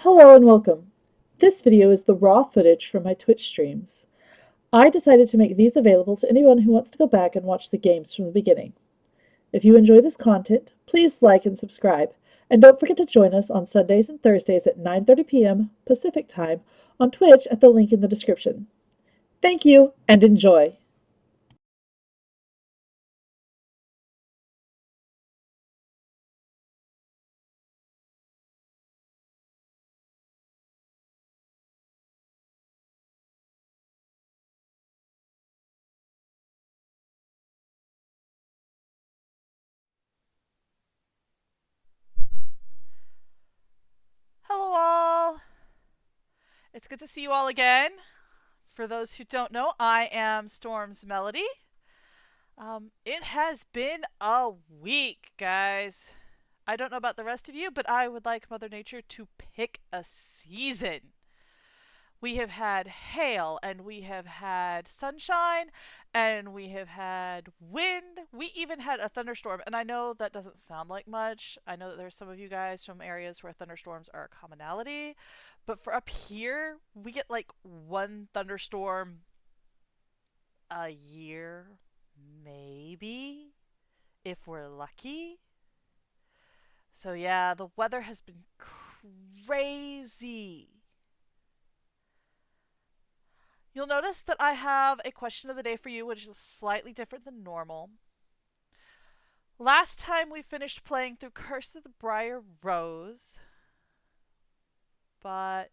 Hello and welcome. This video is the raw footage from my Twitch streams. I decided to make these available to anyone who wants to go back and watch the games from the beginning. If you enjoy this content, please like and subscribe, and don't forget to join us on Sundays and Thursdays at 9:30 p.m. Pacific Time on Twitch at the link in the description. Thank you and enjoy! Hello all! It's good to see you all again. For those who don't know, I am Storm's Melody. It has been a week, guys. I don't know about the rest of you, but I would like Mother Nature to pick a season. We have had hail, and we have had sunshine, and we have had wind. We even had a thunderstorm, and I know that doesn't sound like much. I know that there's some of you guys from areas where thunderstorms are a commonality, but for up here, we get like one thunderstorm a year, maybe, if we're lucky. So yeah, the weather has been crazy. You'll notice that I have a question of the day for you, which is slightly different than normal. Last time we finished playing through Curse of the Briar Rose, but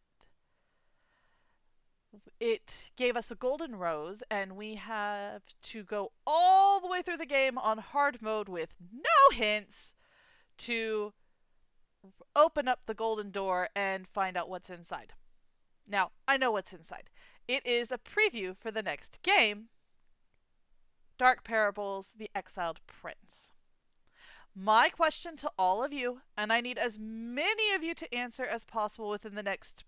it gave us a golden rose, and we have to go all the way through the game on hard mode with no hints to open up the golden door and find out what's inside. Now, I know what's inside. It is a preview for the next game, Dark Parables: The Exiled Prince. My question to all of you, and I need as many of you to answer as possible within the next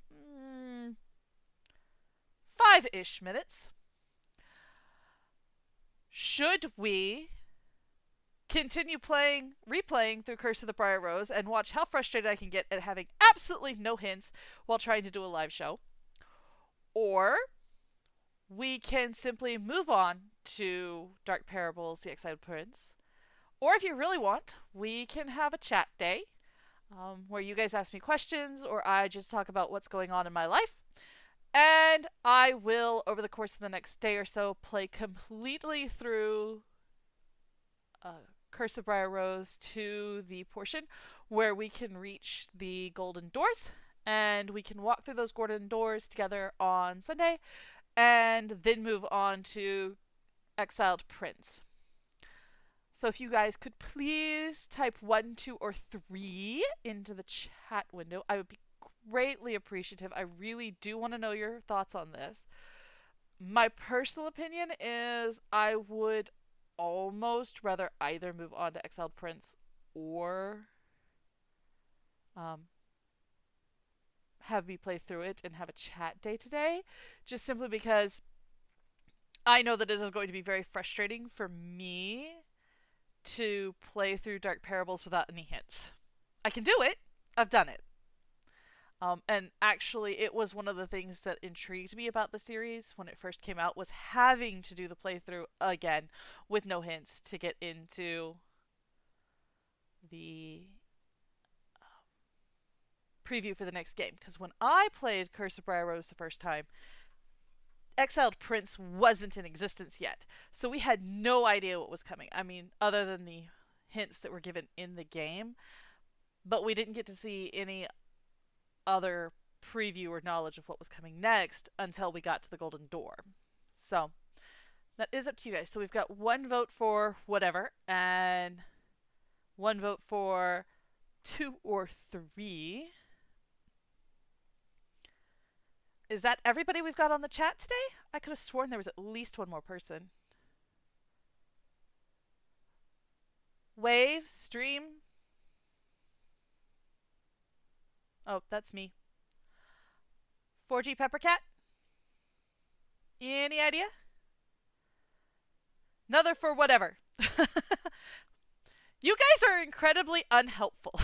5-ish minutes. Should we continue replaying through Curse of the Briar Rose and watch how frustrated I can get at having absolutely no hints while trying to do a live show? Or we can simply move on to Dark Parables: The Exiled Prince. Or if you really want, we can have a chat day where you guys ask me questions or I just talk about what's going on in my life. And I will, over the course of the next day or so, play completely through Curse of Briar Rose to the portion where we can reach the golden doors. And we can walk through those golden doors together on Sunday and then move on to Exiled Prince. So if you guys could please type 1, 2, or 3 into the chat window, I would be greatly appreciative. I really do want to know your thoughts on this. My personal opinion is I would almost rather either move on to Exiled Prince or have me play through it and have a chat day today, just simply because I know that it is going to be very frustrating for me to play through Dark Parables without any hints. I can do it. I've done it. And actually, it was one of the things that intrigued me about the series when it first came out was having to do the playthrough again with no hints to get into the preview for the next game. Because when I played Curse of Briar Rose the first time, Exiled Prince wasn't in existence yet. So we had no idea what was coming. I mean, other than the hints that were given in the game. But we didn't get to see any other preview or knowledge of what was coming next until we got to the Golden Door. So that is up to you guys. So we've got one vote for whatever and one vote for 2 or 3. Is that everybody we've got on the chat today? I could have sworn there was at least one more person. Wave, stream. Oh, that's me. 4G Peppercat? Any idea? Another for whatever. You guys are incredibly unhelpful.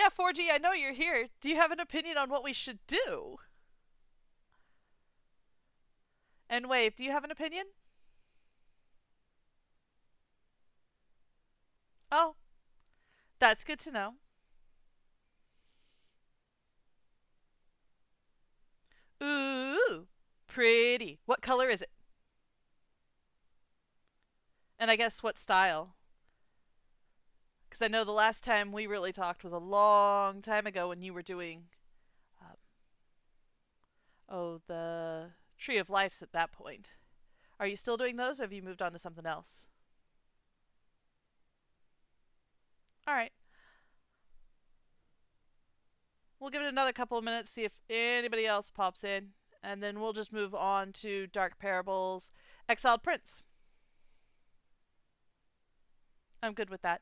yeah, 4G, I know you're here. Do you have an opinion on what we should do? And Wave, do you have an opinion? Oh, that's good to know. Ooh, pretty. What color is it? And I guess what style? Because I know the last time we really talked was a long time ago when you were doing, um, the Tree of Lives at that point. Are you still doing those, or have you moved on to something else? All right. We'll give it another couple of minutes, see if anybody else pops in, and then we'll just move on to Dark Parables, Exiled Prince. I'm good with that.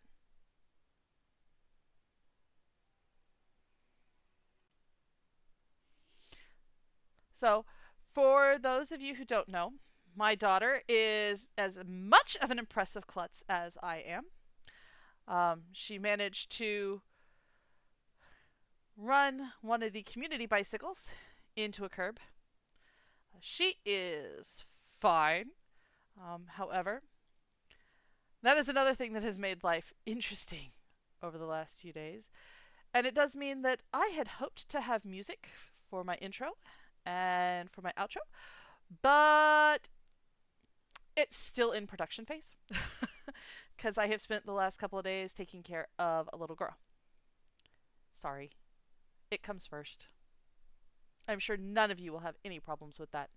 So, for those of you who don't know, my daughter is as much of an impressive klutz as I am. She managed to run one of the community bicycles into a curb. She is fine. However, that is another thing that has made life interesting over the last few days. And it does mean that I had hoped to have music for my intro and for my outro, but it's still in production phase because I have spent the last couple of days taking care of a little girl. Sorry, it comes first. I'm sure none of you will have any problems with that.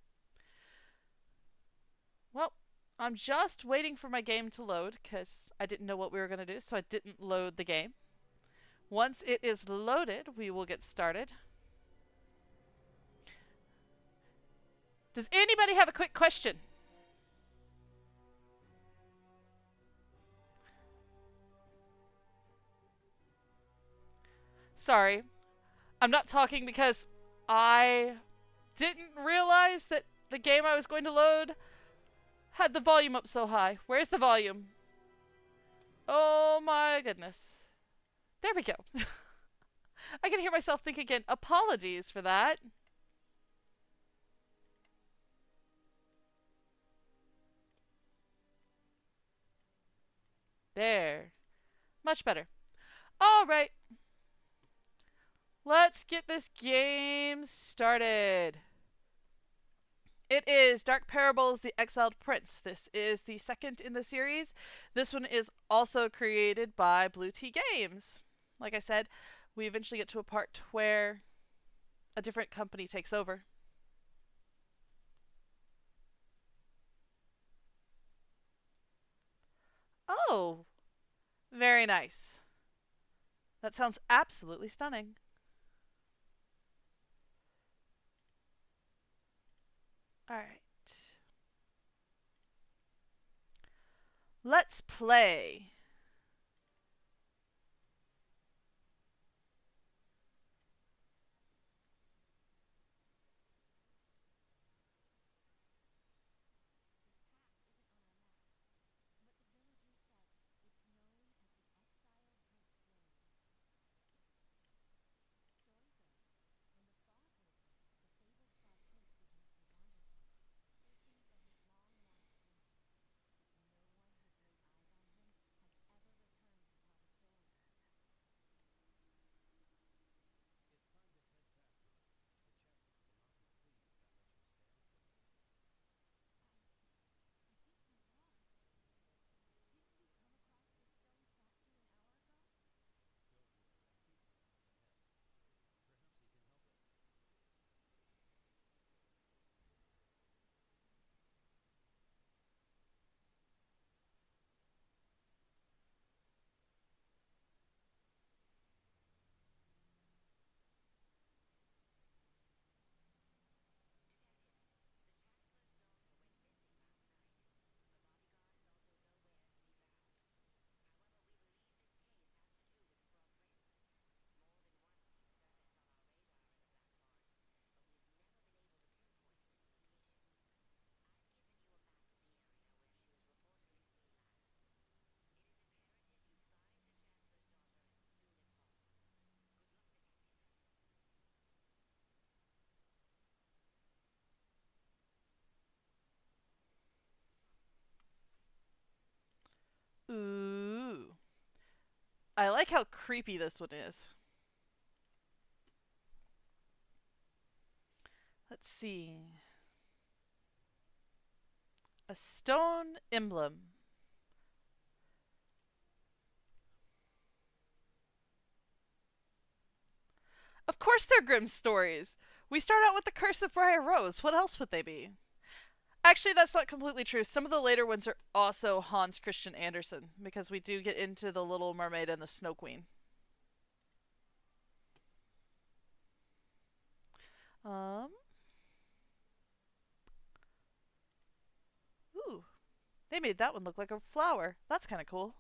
Well, I'm just waiting for my game to load because I didn't know what we were going to do, so I didn't load the game. Once it is loaded, we will get started. Does anybody have a quick question? Sorry, I'm not talking because I didn't realize that the game I was going to load had the volume up so high. Where's the volume? Oh my goodness. There we go. I can hear myself think again. Apologies for that. There. Much better. All right. Let's get this game started. It is Dark Parables, The Exiled Prince. This is the second in the series. This one is also created by Blue Tea Games. Like I said, we eventually get to a part where a different company takes over. Oh, very nice. That sounds absolutely stunning. All right. Let's play. I like how creepy this one is. Let's see. A stone emblem. Of course they're Grimm stories. We start out with the Curse of Briar Rose. What else would they be? Actually, that's not completely true. Some of the later ones are also Hans Christian Andersen, because we do get into the Little Mermaid and the Snow Queen. Ooh, they made that one look like a flower. That's kind of cool.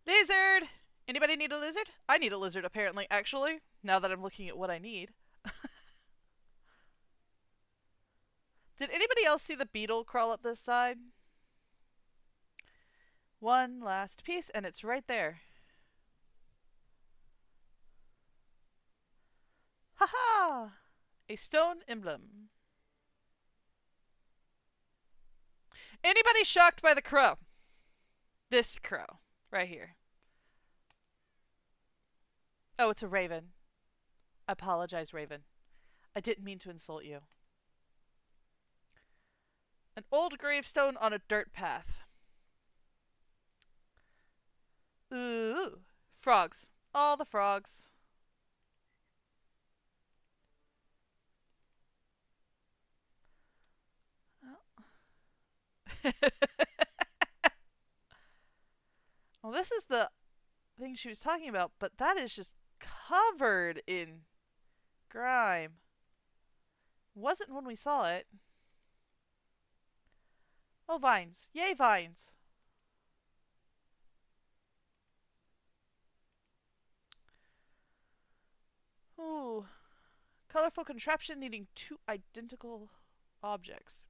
Lizard! Anybody need a lizard? I need a lizard, apparently, actually, now that I'm looking at what I need. Did anybody else see the beetle crawl up this side? One last piece, and it's right there. Haha! A stone emblem. Anybody shocked by the crow? This crow, right here. Oh, it's a raven. I apologize, Raven. I didn't mean to insult you. An old gravestone on a dirt path. Ooh, frogs. All the frogs. Oh. Well, this is the thing she was talking about, but that is just covered in grime. Wasn't when we saw it. Oh, vines. Yay, vines. Ooh. Colorful contraption needing two identical objects.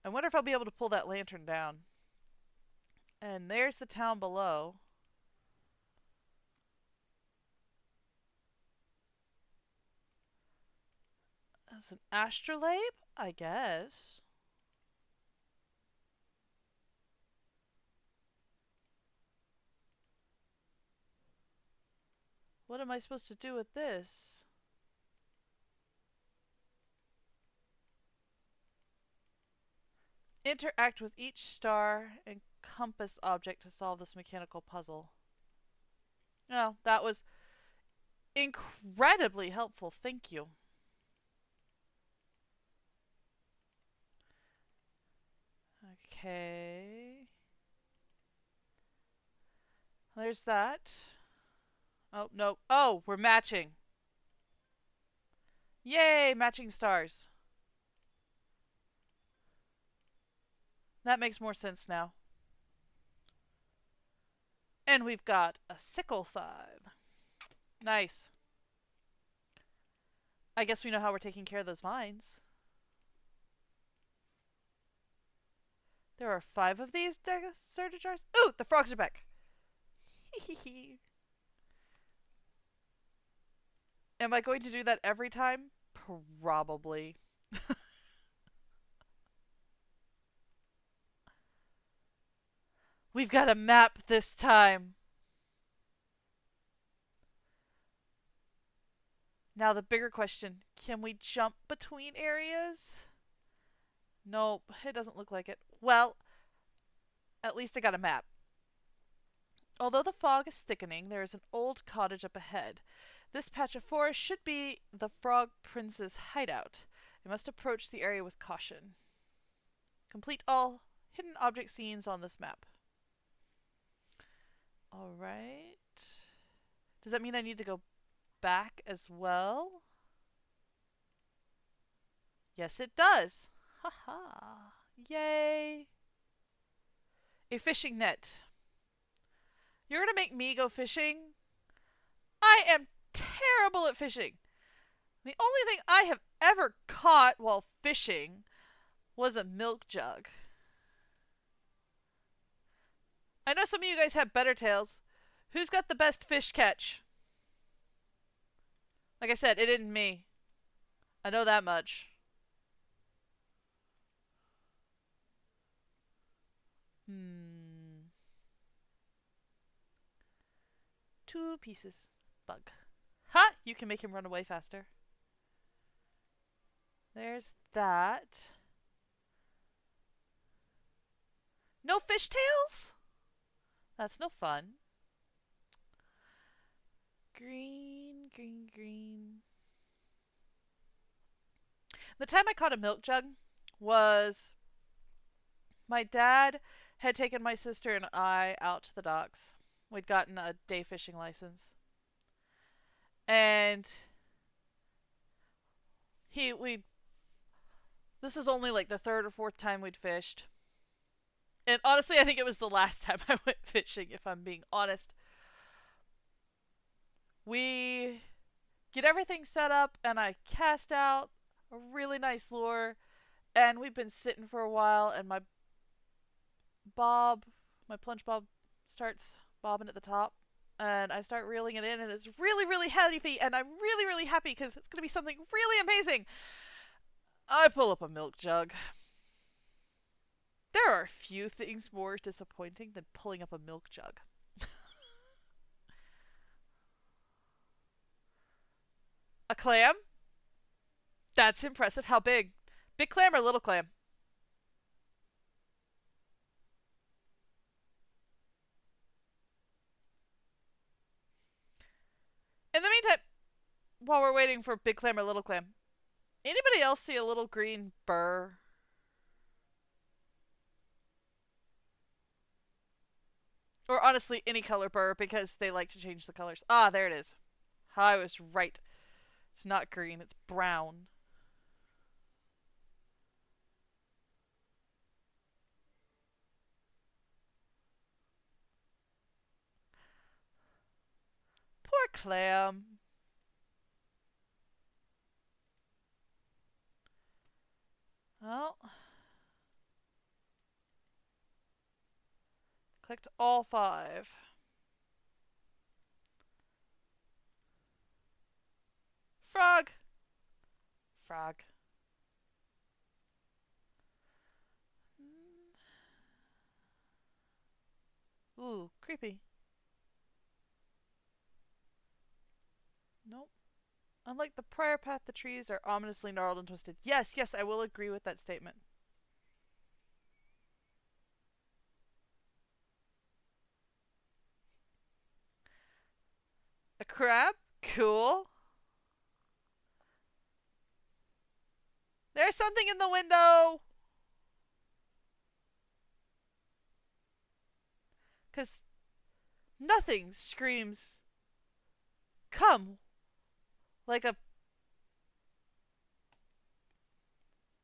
I wonder if I'll be able to pull that lantern down. And there's the town below. That's an astrolabe, I guess. What am I supposed to do with this? Interact with each star and compass object to solve this mechanical puzzle. Oh, that was incredibly helpful. Thank you. Okay. There's that. Oh, no. Oh, we're matching. Yay, matching stars. That makes more sense now. And we've got a sickle scythe. Nice. I guess we know how we're taking care of those vines. There are 5 of these deserted jars. Ooh, the frogs are back. Am I going to do that every time? Probably. We've got a map this time. Now the bigger question, can we jump between areas? Nope, it doesn't look like it. Well, at least I got a map. Although the fog is thickening, there is an old cottage up ahead. This patch of forest should be the Frog Prince's hideout. I must approach the area with caution. Complete all hidden object scenes on this map. Alright. Does that mean I need to go back as well? Yes, it does. Haha. Yay. A fishing net. You're gonna make me go fishing? I am terrible at fishing. The only thing I have ever caught while fishing was a milk jug. I know some of you guys have better tales. Who's got the best fish catch? Like I said, it isn't me. I know that much. Hmm. 2 pieces. Bug. Ha! You can make him run away faster. There's that. No fishtails? That's no fun. Green, green, green. The time I caught a milk jug was my dad had taken my sister and I out to the docks. We'd gotten a day fishing license. And we this was only like the third or fourth time we'd fished. And honestly, I think it was the last time I went fishing, if I'm being honest. We get everything set up, and I cast out a really nice lure. And we've been sitting for a while, and my plunge bob, starts bobbing at the top. And I start reeling it in, and it's really, really heavy, and I'm really, really happy because it's going to be something really amazing. I pull up a milk jug. There are few things more disappointing than pulling up a milk jug. A clam? That's impressive. How big? Big clam or little clam? In the meantime, while we're waiting for big clam or little clam, anybody else see a little green burr? Or honestly, any color burr because they like to change the colors. Ah, there it is. I was right. It's not green, it's brown. Poor clam. Well, clicked all 5. Frog. Frog. Ooh, creepy. Nope. Unlike the prior path, the trees are ominously gnarled and twisted. Yes, yes, I will agree with that statement. A crab? Cool. There's something in the window! Because nothing screams come like a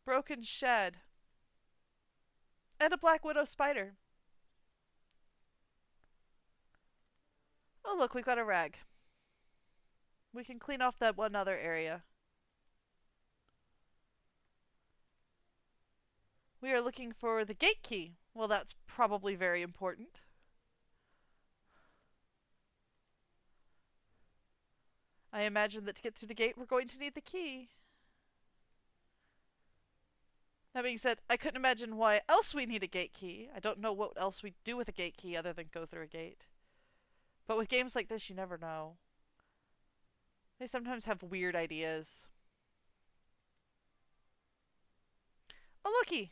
broken shed. And a black widow spider. Oh, look, we've got a rag. We can clean off that one other area. We are looking for the gate key. Well, that's probably very important. I imagine that to get through the gate, we're going to need the key. That being said, I couldn't imagine why else we need a gate key. I don't know what else we do with a gate key other than go through a gate. But with games like this, you never know. They sometimes have weird ideas. Oh, looky!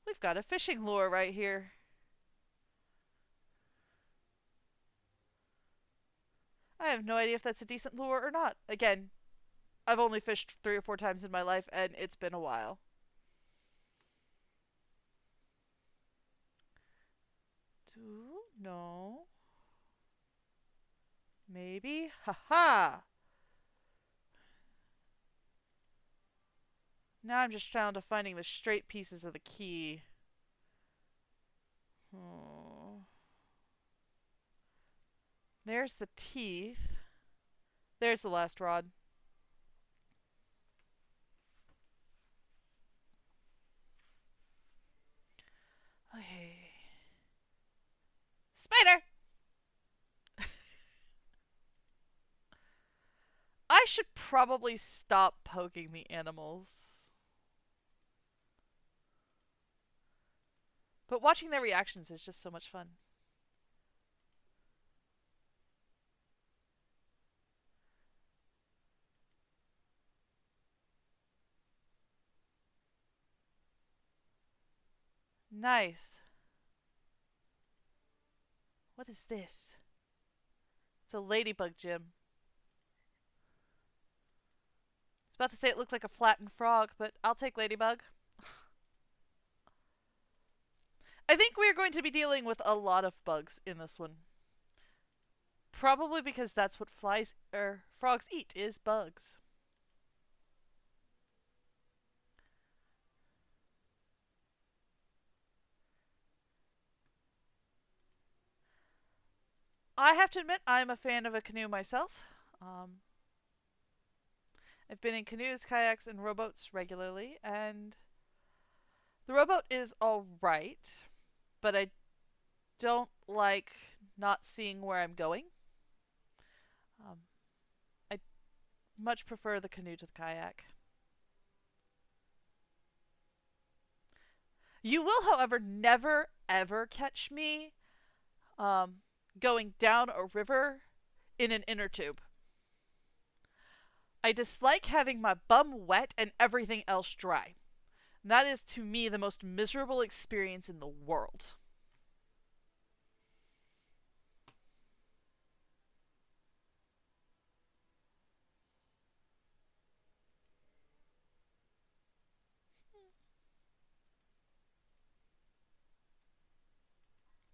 We've got a fishing lure right here. I have no idea if that's a decent lure or not. Again, I've only fished 3 or 4 times in my life, and it's been a while. No. Maybe? Ha! Now I'm just down to finding the straight pieces of the key. Oh. There's the teeth. There's the last rod. Okay. Spider! I should probably stop poking the animals. But watching their reactions is just so much fun. Nice. What is this? It's a ladybug gym. I was about to say it looked like a flattened frog, but I'll take ladybug. I think we're going to be dealing with a lot of bugs in this one. Probably because that's what flies or frogs eat is bugs. I have to admit I'm a fan of a canoe myself. Um, I've been in canoes, kayaks, and rowboats regularly, and the rowboat is alright, but I don't like not seeing where I'm going. Um, I much prefer the canoe to the kayak. You will, however, never ever catch me um, going down a river in an inner tube. I dislike having my bum wet and everything else dry. That is to me the most miserable experience in the world.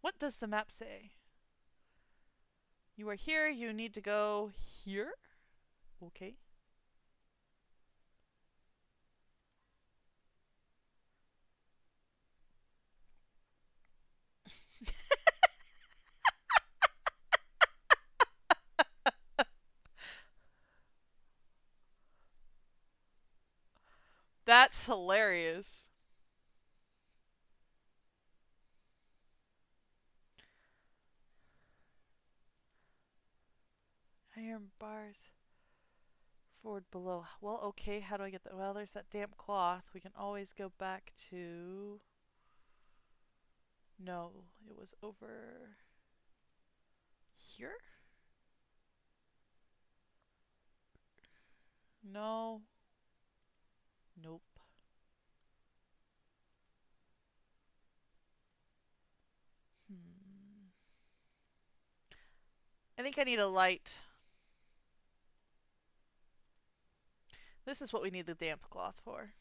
What does the map say? You are here, you need to go here? Okay. That's hilarious. Iron bars. Forward below. Well, okay, how do I get that? Well, there's that damp cloth. We can always go back to. No, it was over here? No. Nope. Hmm. I think I need a light. This is what we need the damp cloth for.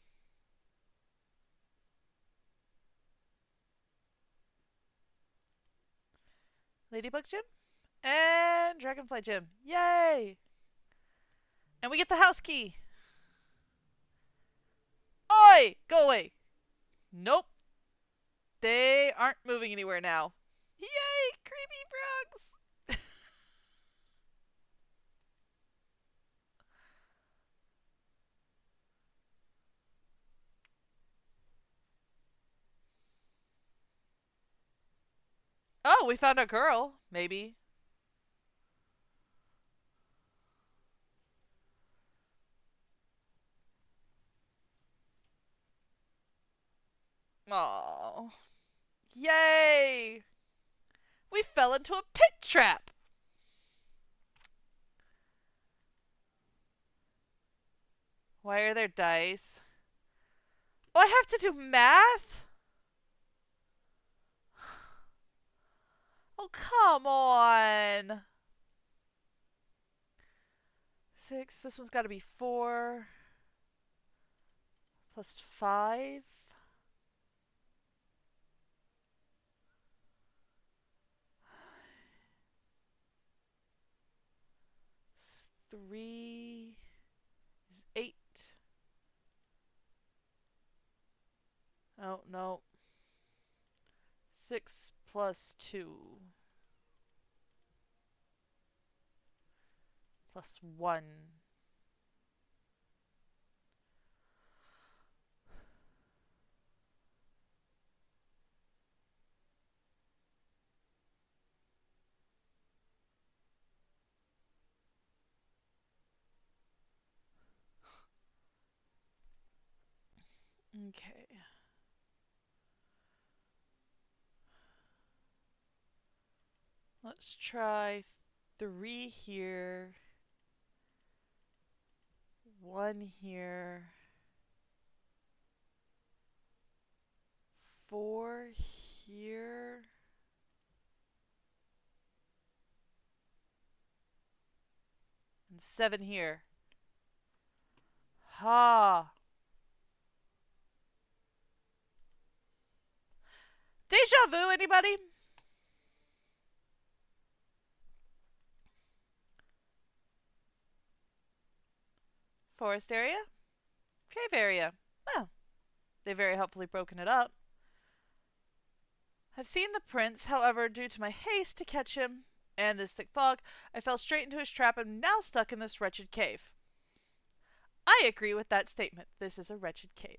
Ladybug gym? And Dragonfly gym. Yay! And we get the house key. Oi! Go away. Nope. They aren't moving anywhere now. Yay! Creepy frogs! Oh, we found a girl. Maybe. Oh. Yay! We fell into a pit trap. Why are there dice? Oh, I have to do math? Oh, come on. 6. This one's got to be 4. Plus 5. 3 is 8. Oh, no. 6 plus 2 plus 1. Okay. Let's try 3 here. 1 here. 4 here. And 7 here. Ha! Deja vu, anybody? Forest area? Cave area. Oh, they've very helpfully broken it up. I've seen the prince, however, due to my haste to catch him and this thick fog, I fell straight into his trap and am now stuck in this wretched cave. I agree with that statement. This is a wretched cave.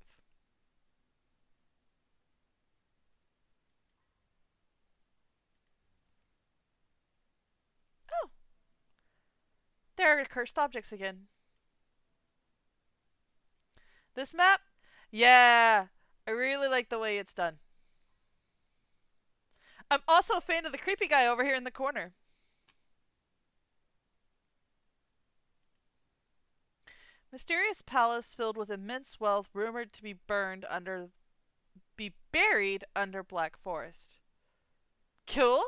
Oh, there are cursed objects again. This map? Yeah, I really like the way it's done. I'm also a fan of the creepy guy over here in the corner. Mysterious palace filled with immense wealth rumored to be buried under Black Forest. Cool.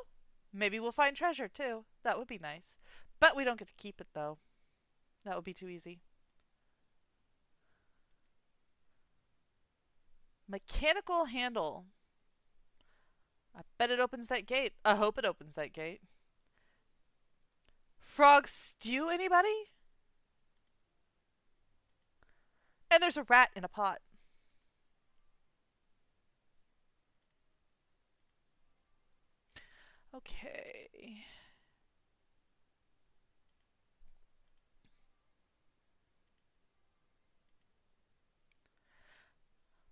Maybe we'll find treasure too. That would be nice. But we don't get to keep it though. That would be too easy. Mechanical handle. I bet it opens that gate. I hope it opens that gate. Frog stew, anybody? And there's a rat in a pot. Okay.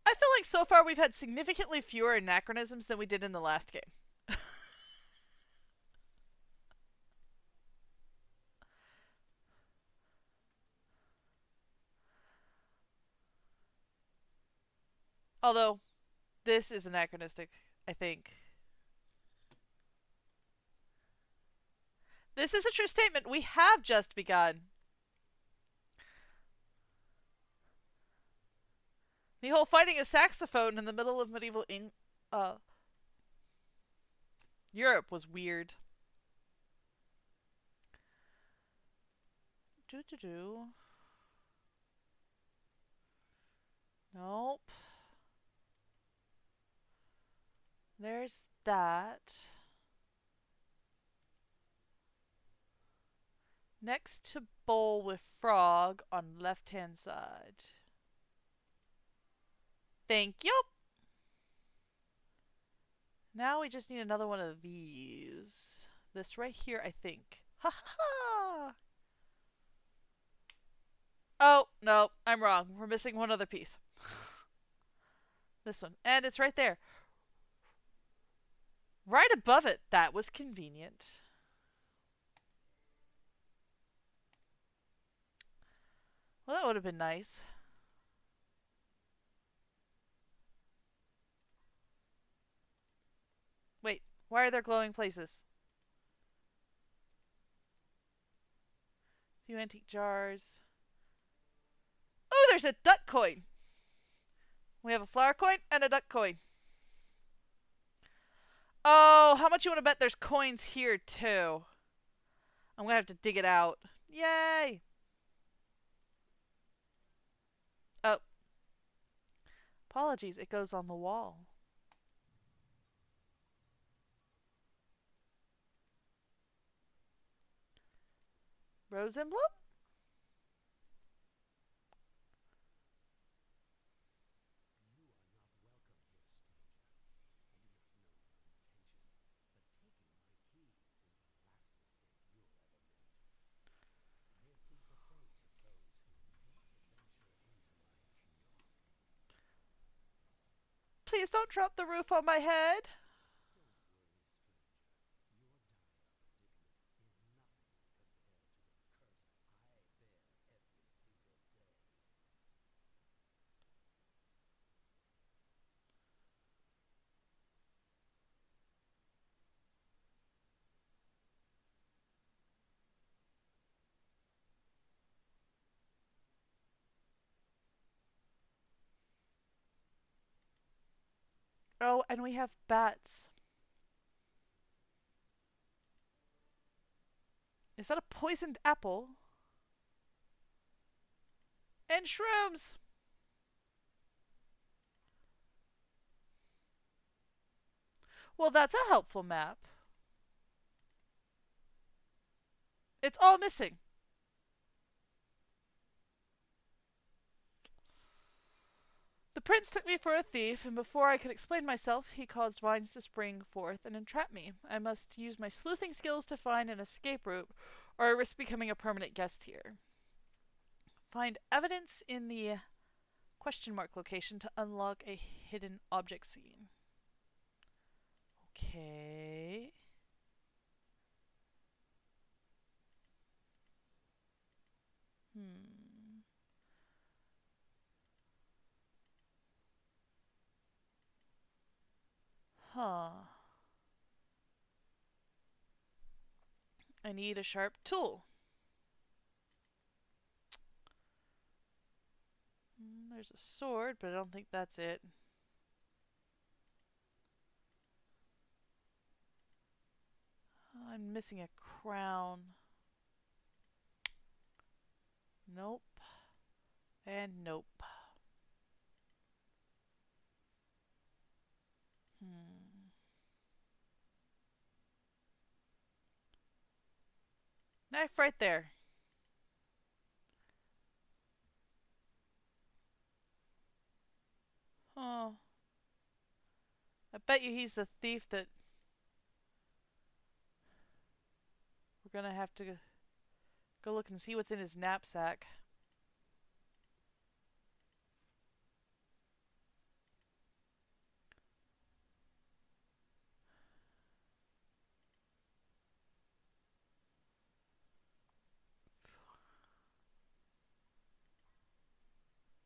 I feel like so far we've had significantly fewer anachronisms than we did in the last game. Although, this is anachronistic, I think. This is a true statement. We have just begun. The whole fighting a saxophone in the middle of medieval Europe was weird. Nope. There's that. Next to bowl with frog on left hand side. Thank you. Now we just need another one of these. This right here, I think. Ha ha ha! Oh, no, I'm wrong. We're missing one other piece. This one. And it's right there. Right above it. That was convenient. Well, that would have been nice. Wait, why are there glowing places? A few antique jars. Oh, there's a duck coin. We have a flower coin and a duck coin. Oh, how much you want to bet there's coins here, too? I'm going to have to dig it out. Yay! Oh. Apologies, it goes on the wall. Rose emblem? Please don't drop the roof on my head. Oh, and we have bats. Is that a poisoned apple? And shrooms! Well, that's a helpful map. It's all missing. The prince took me for a thief, and before I could explain myself, he caused vines to spring forth and entrap me. I must use my sleuthing skills to find an escape route, or I risk becoming a permanent guest here. Find evidence in the question mark location to unlock a hidden object scene. Okay. Hmm. Huh. I need a sharp tool. There's a sword, but I don't think that's it. I'm missing a crown. Nope. And nope. Knife right there. Oh. I bet you he's the thief that we're gonna have to go look and see what's in his knapsack.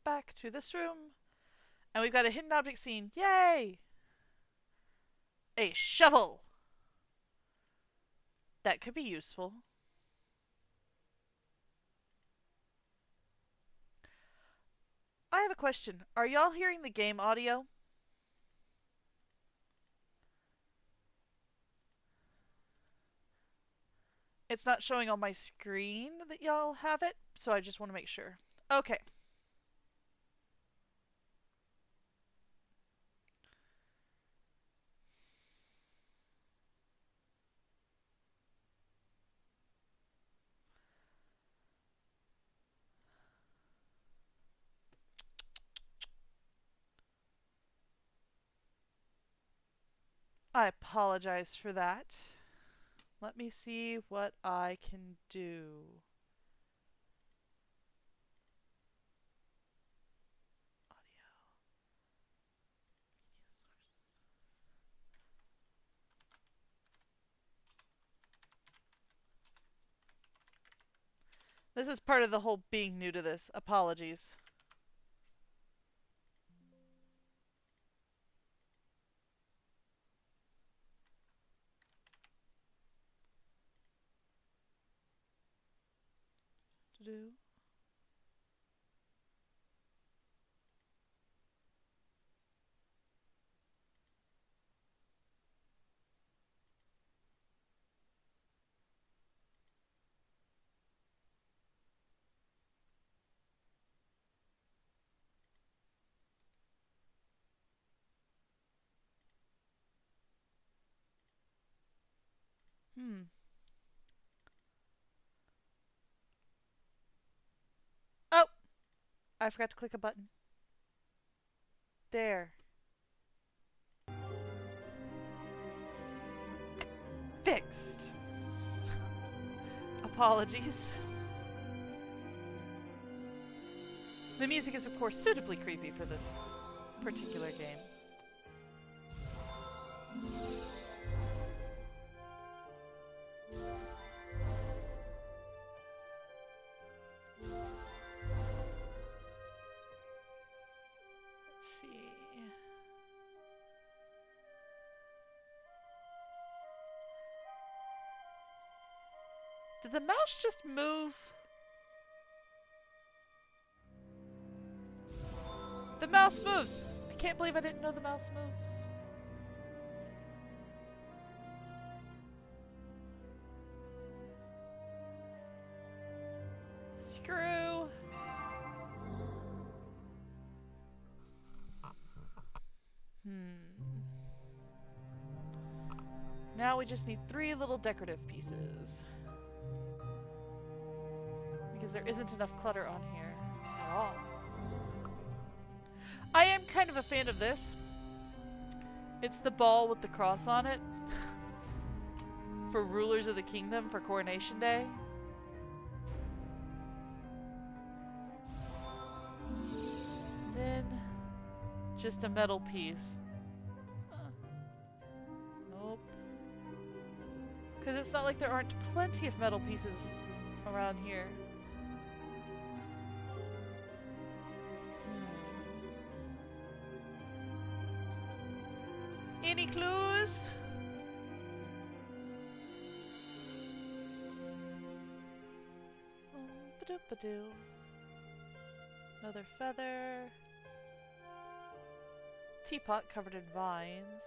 Back to this room. And we've got a hidden object scene. Yay! A shovel! That could be useful. I have a question. Are y'all hearing the game audio? It's not showing on my screen that y'all have it, so I just want to make sure. Okay. I apologize for that. Let me see what I can do. Audio. This is part of the whole being new to this. Apologies. Do. Oh! I forgot to click a button. There. Fixed. Apologies. The music is, of course, suitably creepy for this particular game. Let's see. Did the mouse just move? The mouse moves! I can't believe I didn't know the mouse moves. Screw. Now we just need 3 little decorative pieces. Because there isn't enough clutter on here at all. I am kind of a fan of this. It's the ball with the cross on it. For rulers of the kingdom for Coronation Day. Then just a metal piece. Nope. Because it's not like there aren't plenty of metal pieces around here. Any clues? Ba-doop-ba-doo. Another feather. Teapot covered in vines.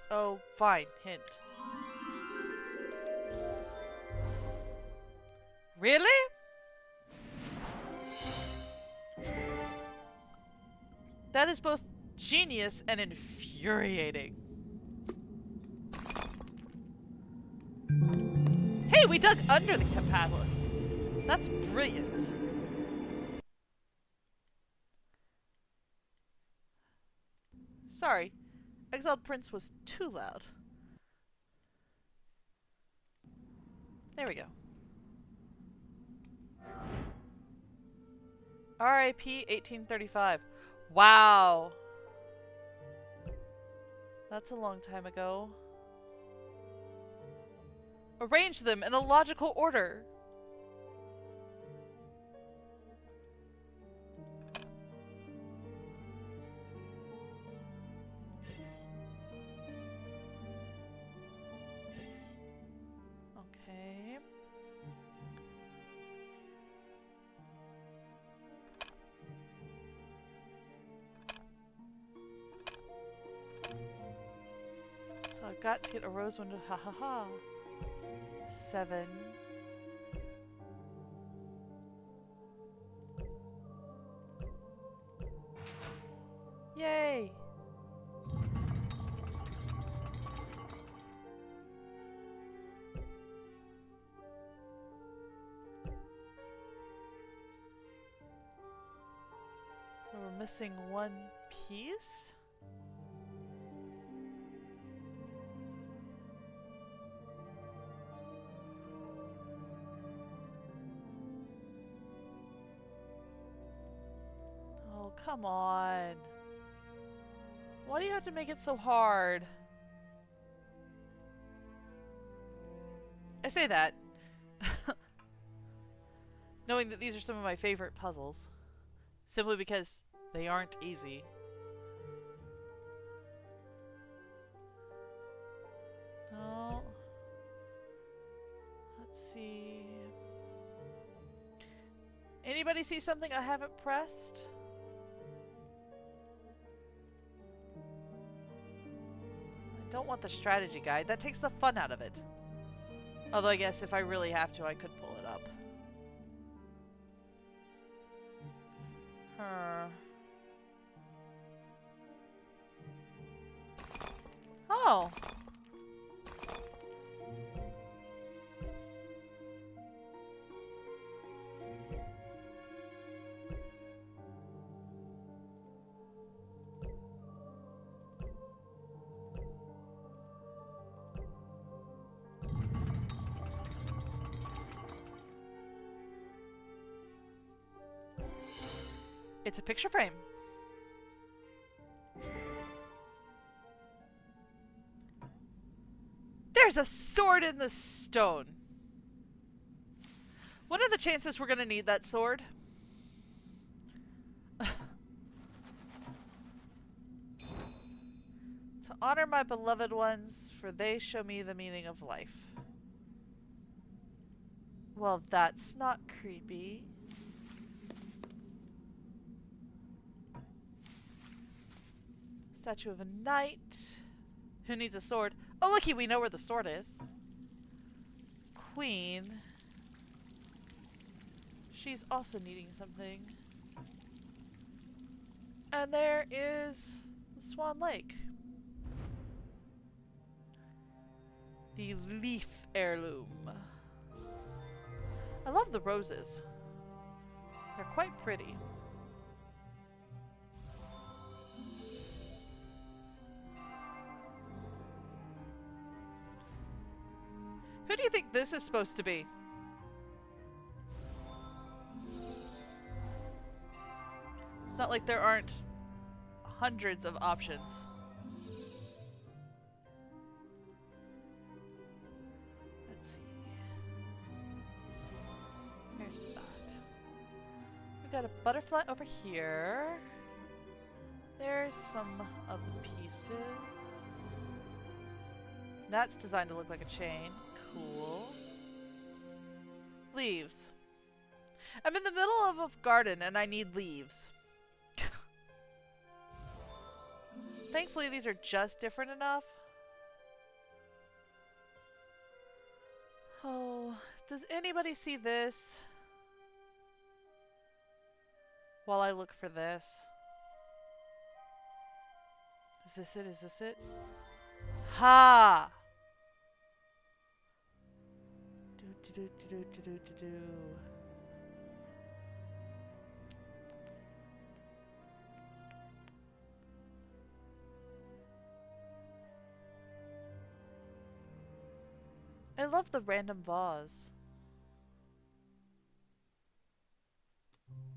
Oh, fine. Hint. Really? That is both genius and infuriating. Hey, we dug under the palace. That's brilliant. Sorry, Exiled Prince was too loud. There we go. R.I.P. 1835. Wow. That's a long time ago. Arrange them in a logical order. Okay. So I've got to get a rose window. Ha ha ha. 7. Yay! So we're missing 1 piece? Oh, come on. Why do you have to make it so hard? I say that knowing that these are some of my favorite puzzles, simply because they aren't easy. No. Let's see. Anybody see something I haven't pressed? I don't want the strategy guide. That takes the fun out of it. Although I guess if I really have to, I could pull it up. Oh. It's a picture frame. There's a sword in the stone. What are the chances we're going to need that sword? To honor my beloved ones, for they show me the meaning of life. Well, that's not creepy. Statue of a knight. Who needs a sword? Oh, looky, we know where the sword is. Queen. She's also needing something. And there is the Swan Lake. The leaf heirloom. I love the roses. They're quite pretty. Who do you think this is supposed to be? It's not like there aren't hundreds of options. Let's see. There's that. We got a butterfly over here. There's some of the pieces. That's designed to look like a chain. Cool. Leaves. I'm in the middle of a garden and I need leaves. Thankfully, these are just different enough. Oh, does anybody see this? While I look for this. Is this it? Is this it? Ha! Do. I love the random vase.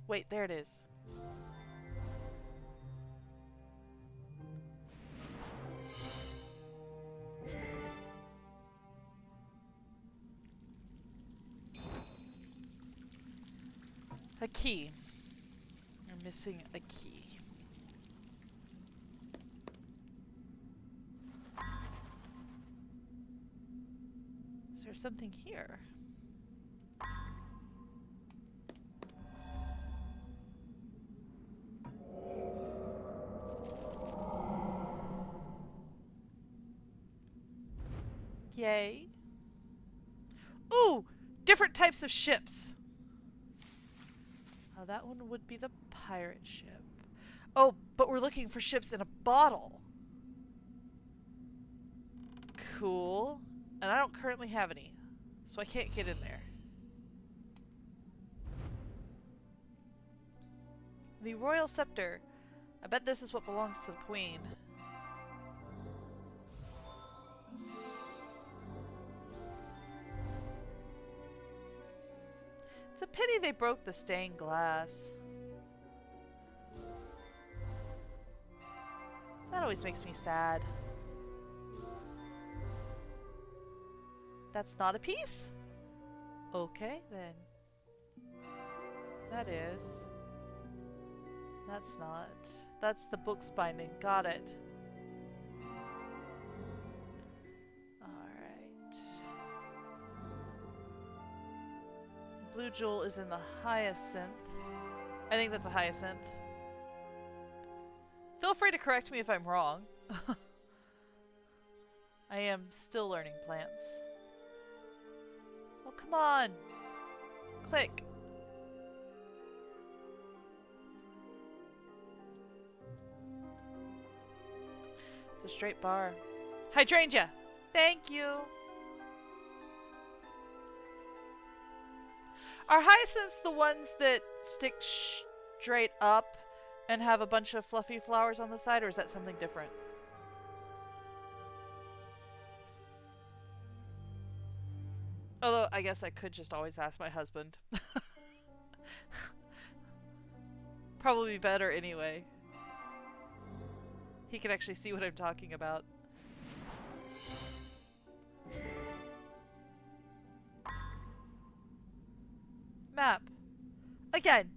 Wait, there it is. A key. I'm missing a key. Is there something here? Yay. Ooh! Different types of ships. Oh, that one would be the pirate ship. Oh, but we're looking for ships in a bottle. Cool. And I don't currently have any, so I can't get in there. The Royal Scepter. I bet this is what belongs to the Queen. It's a pity they broke the stained glass. That always makes me sad. That's not a piece? Okay, then. That is. That's not. That's the book's binding. Got it. Alright. Blue jewel is in the hyacinth. I think that's a hyacinth. Feel free to correct me if I'm wrong. I am still learning plants. Oh, come on! Click! It's a straight bar. Hydrangea! Thank you! Are hyacinths the ones that stick straight up and have a bunch of fluffy flowers on the side, or is that something different? Although, I guess I could just always ask my husband. Probably better anyway. He can actually see what I'm talking about. Map. Again,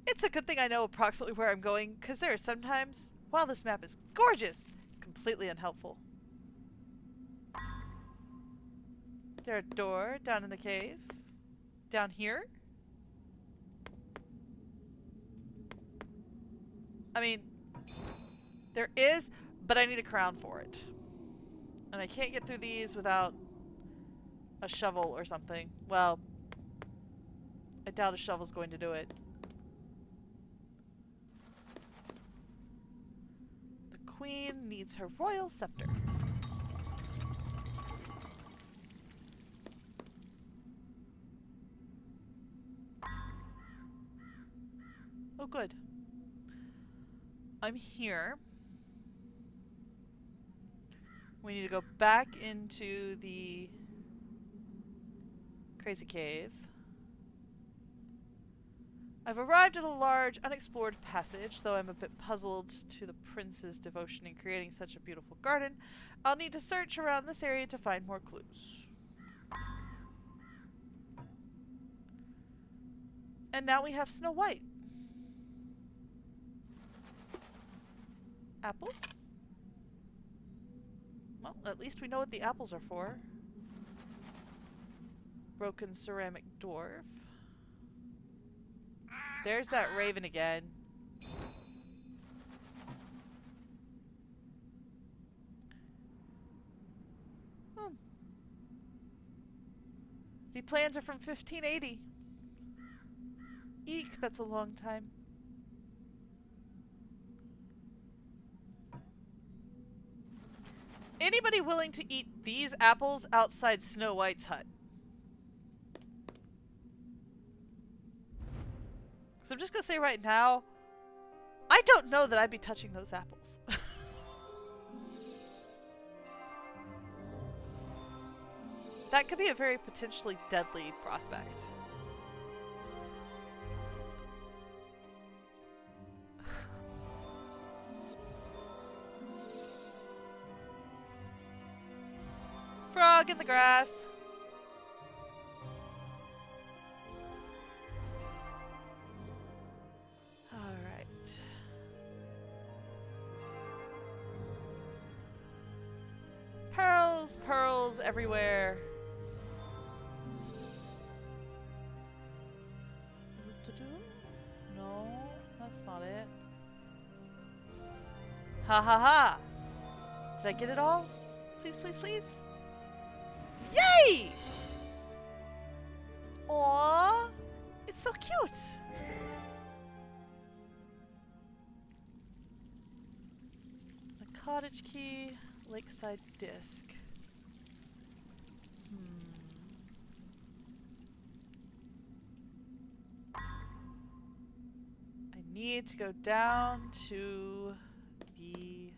it's a good thing I know approximately where I'm going, because there are sometimes, while this map is gorgeous, it's completely unhelpful. Is there a door down in the cave? Down here? I mean, there is, but I need a crown for it. And I can't get through these without a shovel or something. Well, I doubt a shovel's going to do it. The queen needs her royal scepter. Oh, good. I'm here. We need to go back into the crazy cave. I've arrived at a large, unexplored passage, though I'm a bit puzzled to the prince's devotion in creating such a beautiful garden. I'll need to search around this area to find more clues. And now we have Snow White. Apples? Well, at least we know what the apples are for. Broken ceramic dwarf. There's that raven again. The plans are from 1580. Eek, that's a long time. Anybody willing to eat these apples outside Snow White's hut? Because I'm just going to say right now, I don't know that I'd be touching those apples. That could be a very potentially deadly prospect. Frog in the grass. All right. Pearls, pearls everywhere. No, that's not it. Ha ha ha! Did I get it all? Please, please, please. Yay! Aww! It's so cute! The cottage key, lakeside disc. I need to go down to the...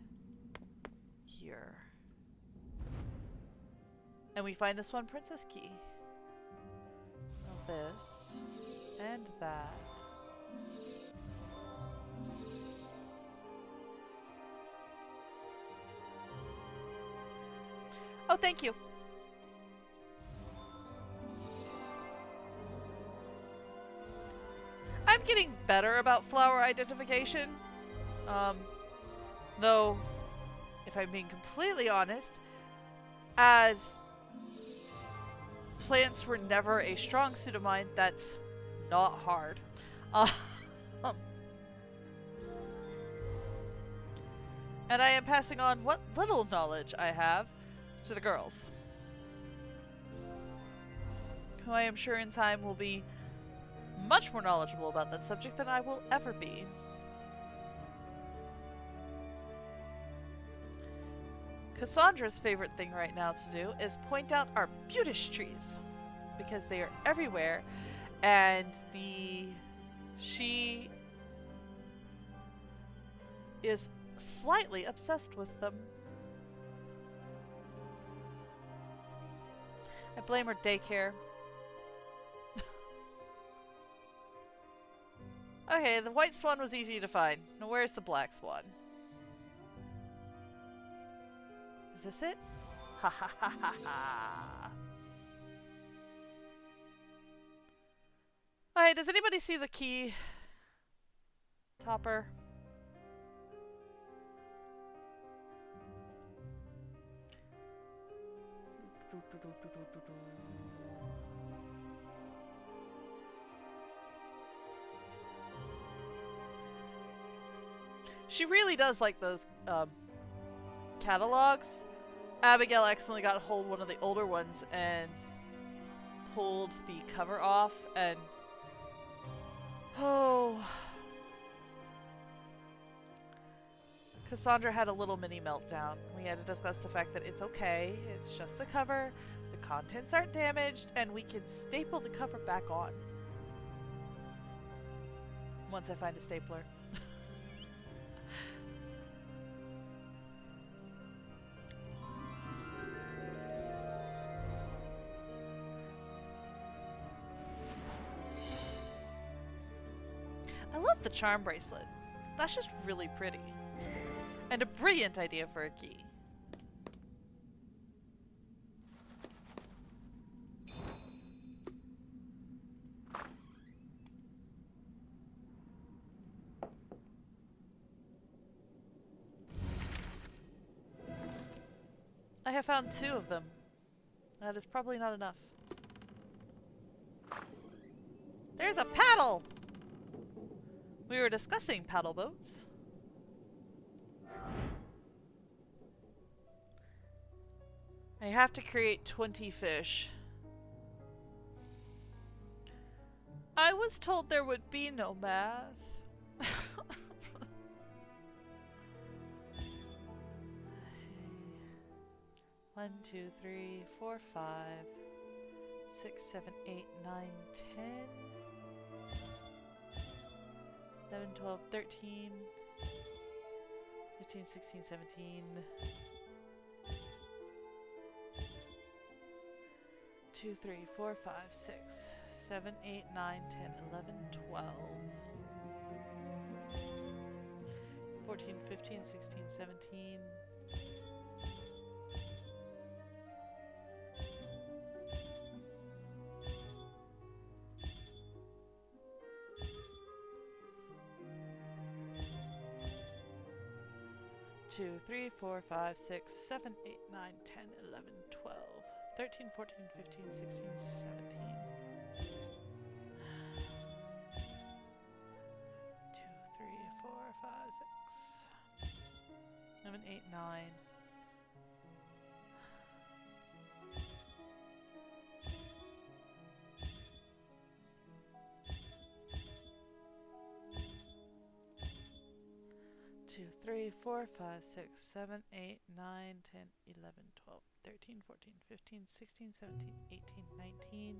here. And we find this one princess key. Now this. And that. Oh, thank you. I'm getting better about flower identification. Though, if I'm being completely honest, as plants were never a strong suit of mine, that's not hard. And I am passing on what little knowledge I have to the girls, who I am sure in time will be much more knowledgeable about that subject than I will ever be. Cassandra's favorite thing right now to do is point out our beautish trees, because they are everywhere, and she is slightly obsessed with them. I blame her daycare. Okay, the white swan was easy to find. Now where's the black swan? Is this it? Ha ha ha ha ha. Alright, does anybody see the key topper? She really does like those catalogs. Abigail accidentally got hold of one of the older ones and pulled the cover off, and Oh. Cassandra had a little mini meltdown. We had to discuss the fact that it's okay, it's just the cover, the contents aren't damaged, and we can staple the cover back on. Once I find a stapler. I love the charm bracelet. That's just really pretty. And a brilliant idea for a key. I have found 2 of them. That is probably not enough. There's a paddle! We were discussing paddle boats. I have to create 20 fish. I was told there would be no math. 1, 2, 3, 4, 5, 6, 7, 8, 9, 10, 11, 12, 13, 15, 16, 17, 2, 3, 4, 5, 6, 7, 8, 9, 10, 11, 12, 14, 15, 16, 17, 2, 3, 4, 5, 6, 7, 8, 9, 10, 11, 12, 13, 14, 15, 16, 17. 2, 3, 4, 5, 6, 7, 8, 9. 2, 3, 4, 5, 6, 7, 8, 9, 10, 11, 12, 13, 14, 15, 16, 17, 18, 19.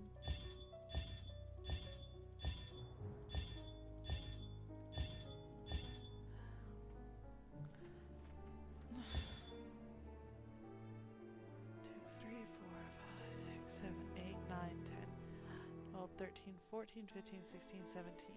13, 14, 15, 16, 17.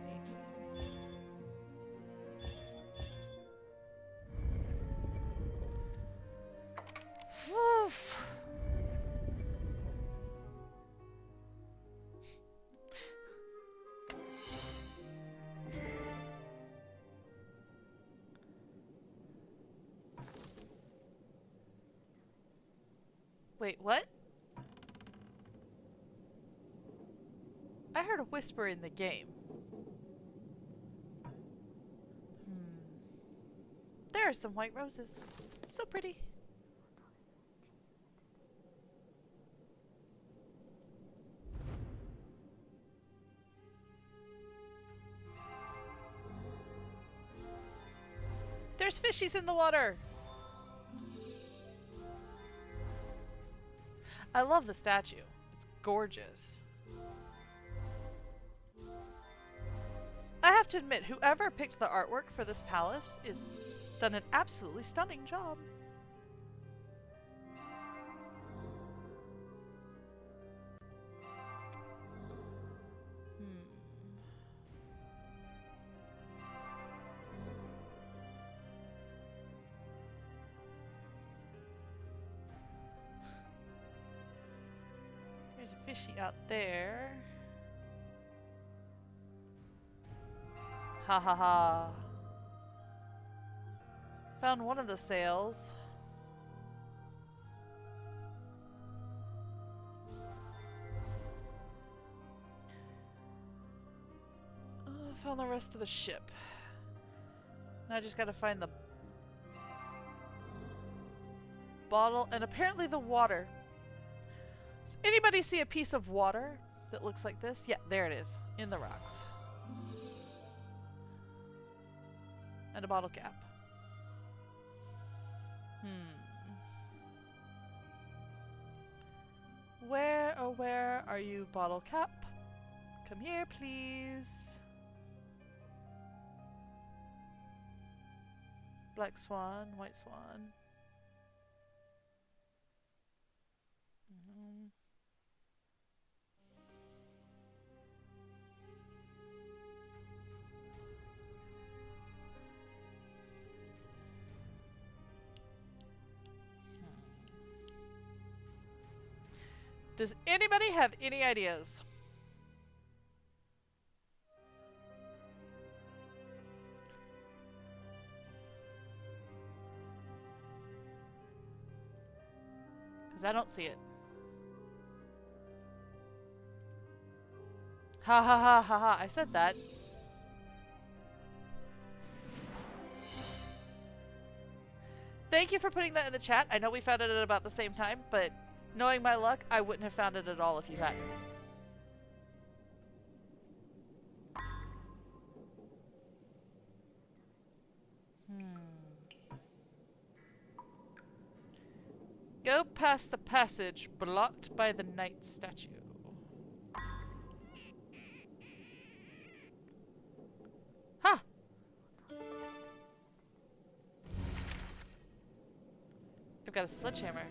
18. Woof. Wait, what? I heard a whisper in the game. There are some white roses. So pretty. There's fishies in the water. I love the statue. It's gorgeous. I have to admit, whoever picked the artwork for this palace is done an absolutely stunning job. There's a fishy out there. Ha ha ha. Found one of the sails. found the rest of the ship. Now I just gotta find the bottle and apparently the water. Does anybody see a piece of water that looks like this? Yeah, there it is. In the rocks. And a bottle cap. Where, oh where are you, bottle cap? Come here, please. Black swan, white swan. Does anybody have any ideas? Because I don't see it. Ha ha ha ha ha, I said that. Thank you for putting that in the chat. I know we found it at about the same time, but knowing my luck, I wouldn't have found it at all if you hadn't. Go past the passage blocked by the knight statue. Ha! I've got a sledgehammer.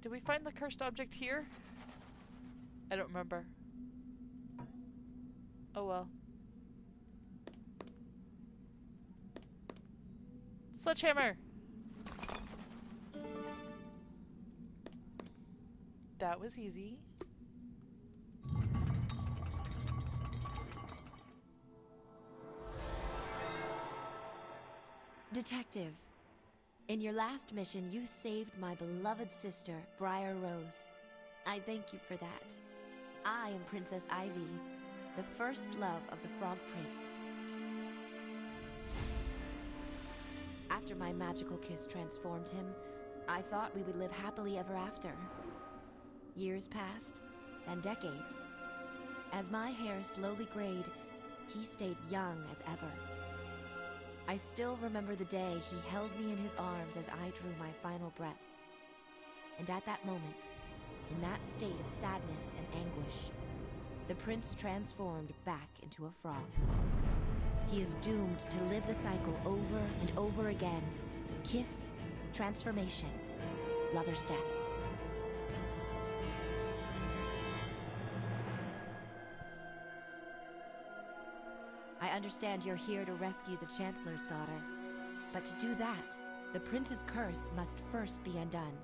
Did we find the cursed object here? I don't remember. Oh well. Sledgehammer! That was easy. Detective. In your last mission, you saved my beloved sister, Briar Rose. I thank you for that. I am Princess Ivy, the first love of the Frog Prince. After my magical kiss transformed him, I thought we would live happily ever after. Years passed, and decades. As my hair slowly grayed, he stayed young as ever. I still remember the day he held me in his arms as I drew my final breath. And at that moment, in that state of sadness and anguish, the prince transformed back into a frog. He is doomed to live the cycle over and over again. Kiss, transformation, lover's death. I understand you're here to rescue the Chancellor's daughter. But to do that, the prince's curse must first be undone.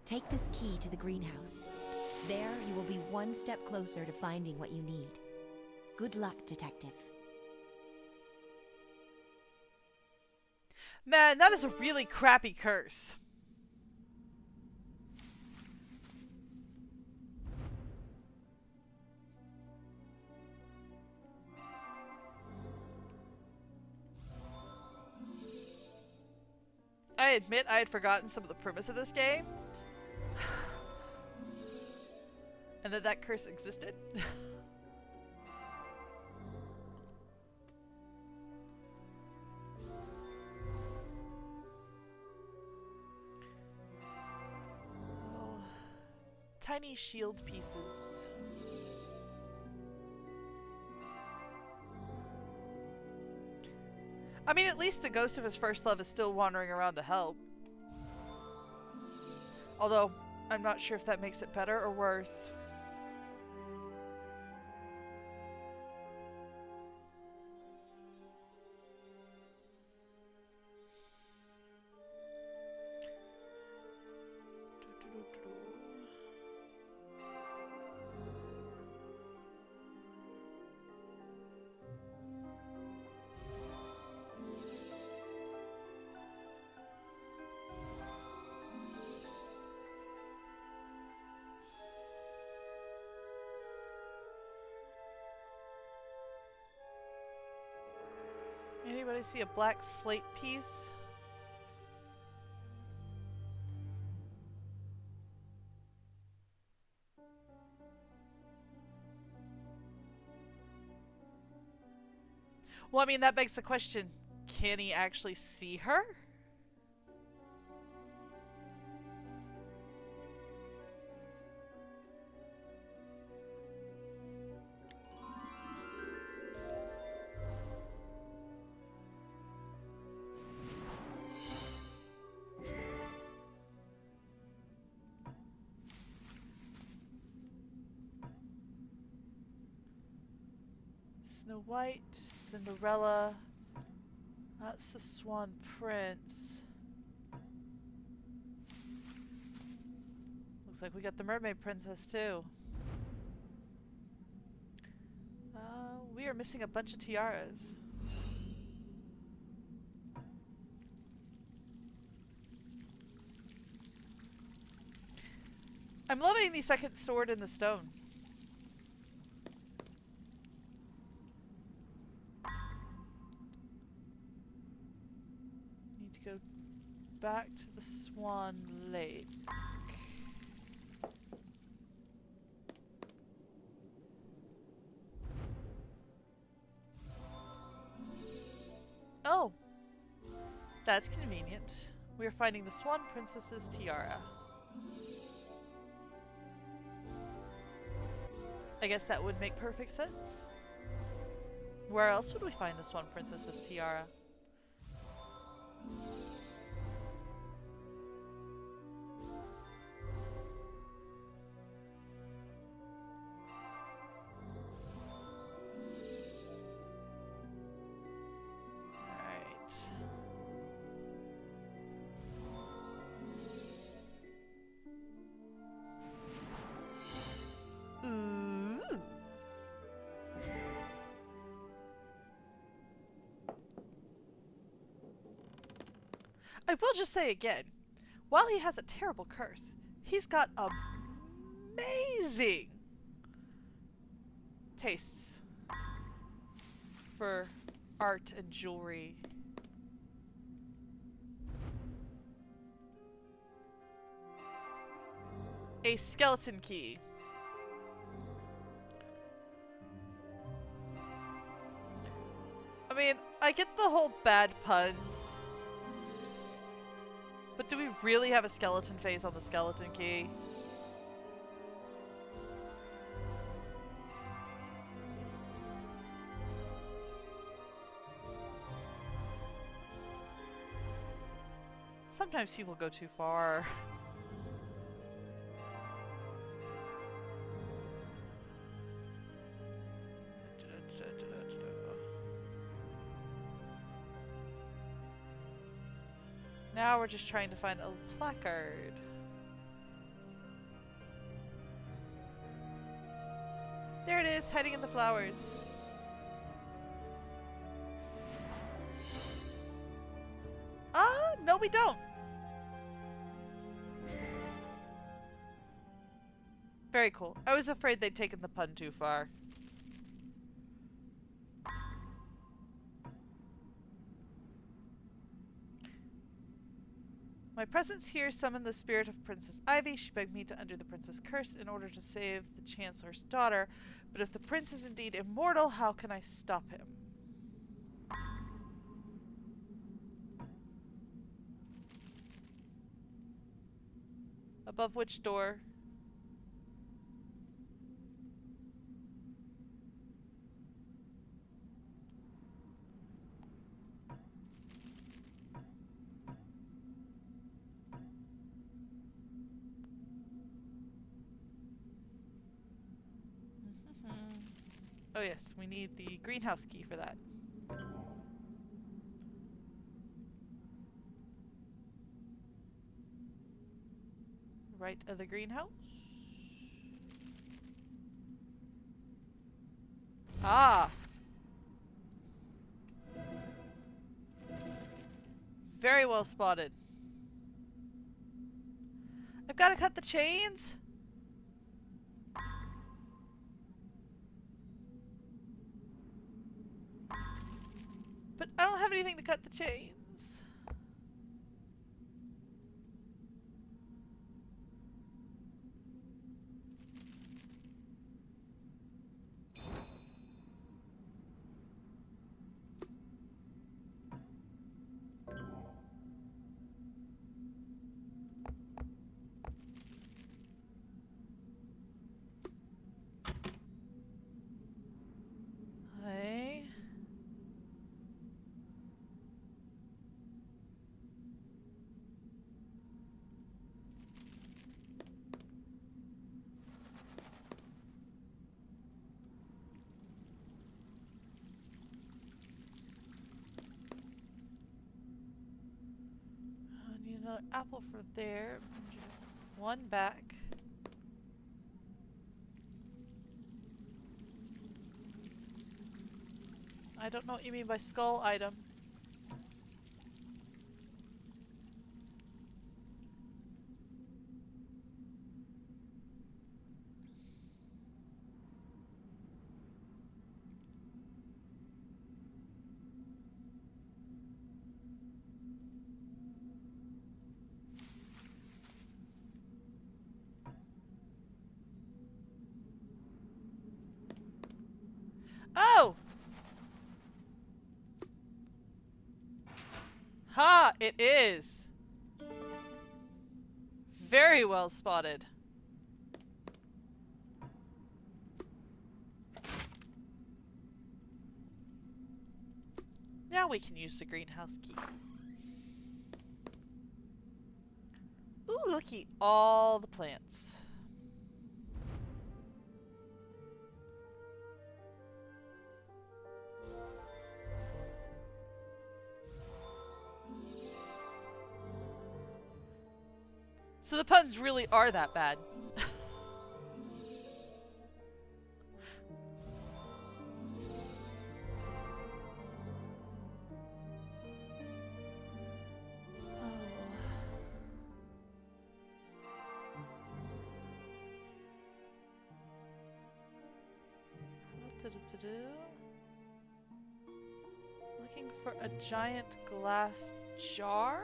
Take this key to the greenhouse. There, you will be one step closer to finding what you need. Good luck, Detective. Man, that is a really crappy curse. I admit I had forgotten some of the premise of this game. And that curse existed. Oh, tiny shield pieces. I mean, at least the ghost of his first love is still wandering around to help. Although, I'm not sure if that makes it better or worse. Anybody see a black slate piece? Well, I mean, that begs the question, can he actually see her? Snow White, Cinderella. That's the Swan Prince. Looks like we got the Mermaid Princess too. We are missing a bunch of tiaras. I'm loving the second sword in the stone. Need to go back to the Swan Lake. Oh, that's convenient. We are finding the Swan Princess's tiara. I guess that would make perfect sense. Where else would we find the Swan Princess's tiara? I will just say again, while he has a terrible curse, he's got amazing tastes for art and jewelry. A skeleton key. I mean, I get the whole bad puns. But do we really have a skeleton face on the skeleton key? Sometimes people go too far. Now we're just trying to find a placard. There it is, hiding in the flowers. No we don't. Very cool. I was afraid they'd taken the pun too far. My presence here summoned the spirit of Princess Ivy. She begged me to undo the prince's curse in order to save the Chancellor's daughter. But if the prince is indeed immortal, how can I stop him? Above which door? Oh yes, we need the greenhouse key for that. Right of the greenhouse. Ah! Very well spotted. I've got to cut the chains? But I don't have anything to cut the chains. Hey. I need another apple for there. One back. I don't know what you mean by skull item. Oh! Ha! It is! Very well spotted. Now we can use the greenhouse key. Ooh, looky, all the plants. So the puns really are that bad. Looking for a giant glass jar?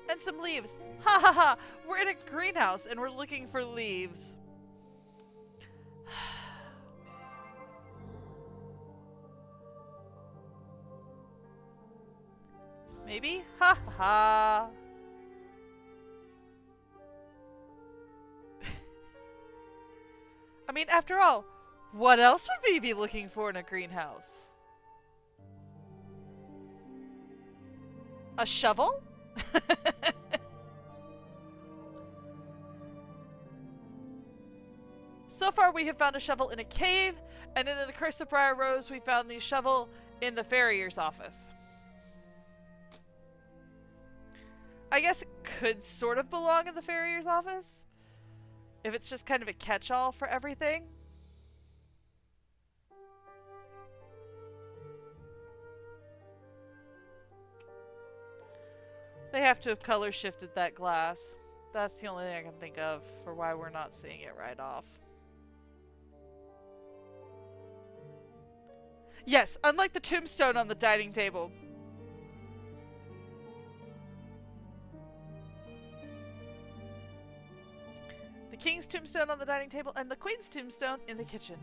And some leaves. Ha ha ha! We're in a greenhouse and we're looking for leaves. Maybe? Ha ha ha! I mean, after all, what else would we be looking for in a greenhouse? A shovel? So far we have found a shovel in a cave, and in the Curse of Briar Rose we found the shovel in the farrier's office. I guess it could sort of belong in the farrier's office, if it's just kind of a catch-all for everything. They have to have color shifted that glass. That's the only thing I can think of for why we're not seeing it right off. Yes, unlike the tombstone on the dining table. The king's tombstone on the dining table and the queen's tombstone in the kitchen.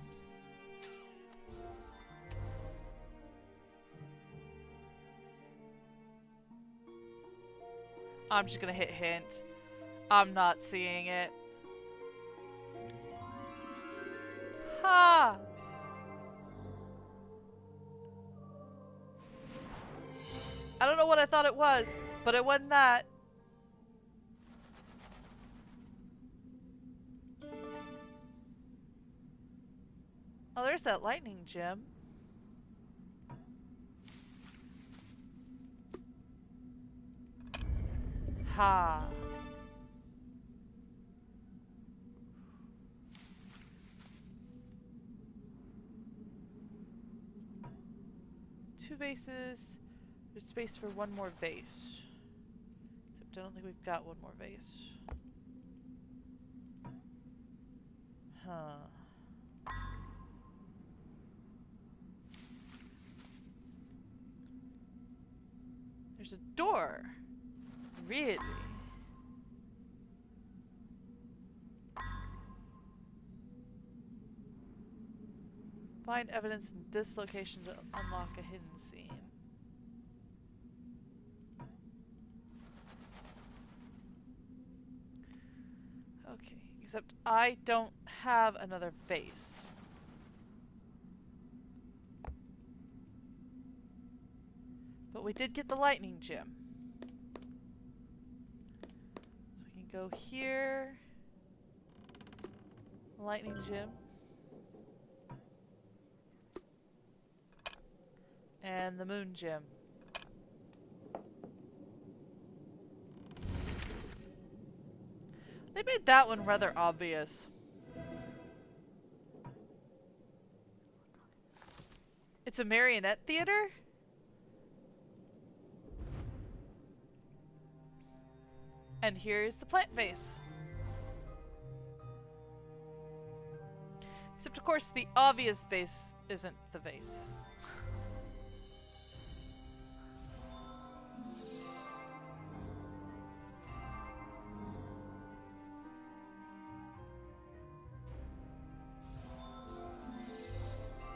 I'm just gonna hit hint. I'm not seeing it. Ha! I don't know what I thought it was, but it wasn't that. Oh, there's that lightning gem. Ha. Two vases. There's space for one more vase. Except I don't think we've got one more vase. Huh. There's a door. Really? Find evidence in this location to unlock a hidden scene. Okay, except I don't have another vase. But we did get the lightning gem. So we can go here. Lightning gem. And the moon gem. They made that one rather obvious. It's a marionette theater? And here's the plant vase. Except, of course, the obvious vase isn't the vase.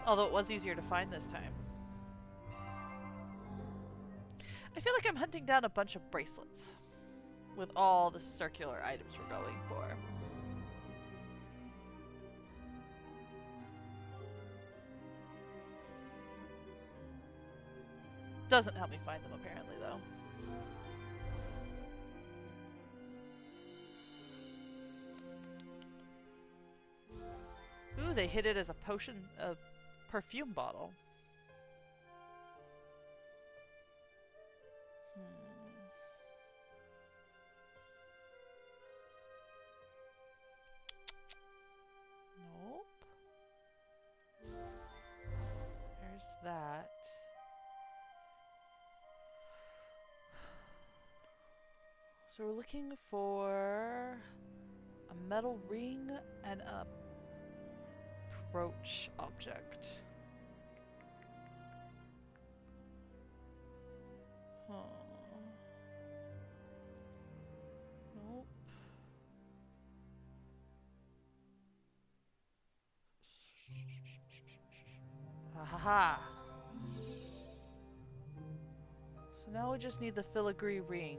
Although it was easier to find this time. I feel like I'm hunting down a bunch of bracelets with all the circular items we're going for. Doesn't help me find them apparently though. Ooh, they hid it as a potion, a perfume bottle. Nope. There's that. So we're looking for a metal ring and a brooch object. Huh. Nope. Ha ha ha. So now we just need the filigree ring.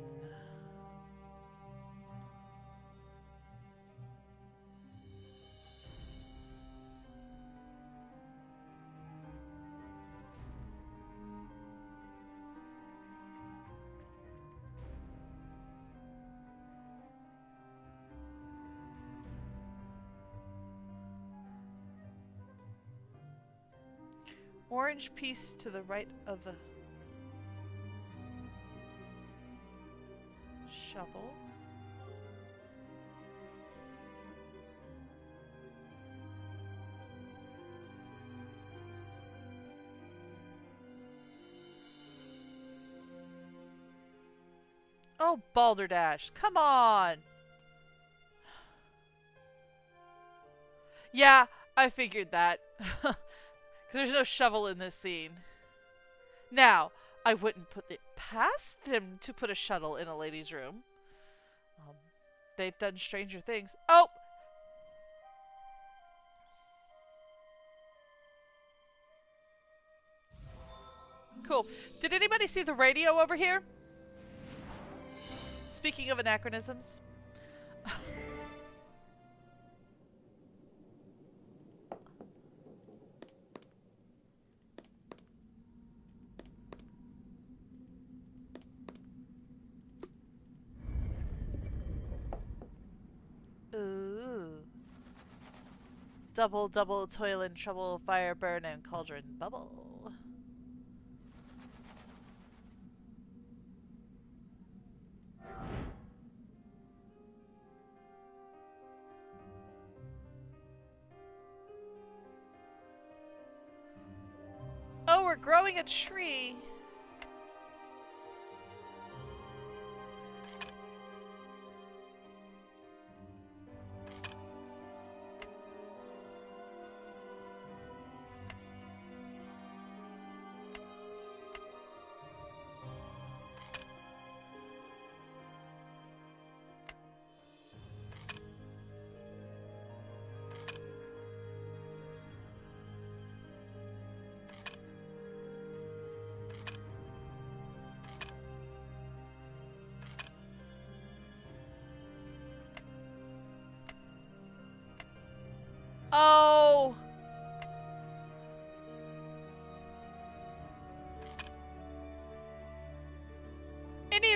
Orange piece to the right of the shovel. Oh, Balderdash, come on! Yeah, I figured that. There's no shovel in this scene. Now, I wouldn't put it past them to put a shuttle in a lady's room. They've done stranger things. Oh! Cool. Did anybody see the radio over here? Speaking of anachronisms. Ooh. Double, double, toil and trouble, fire, burn, and cauldron bubble. Oh, we're growing a tree.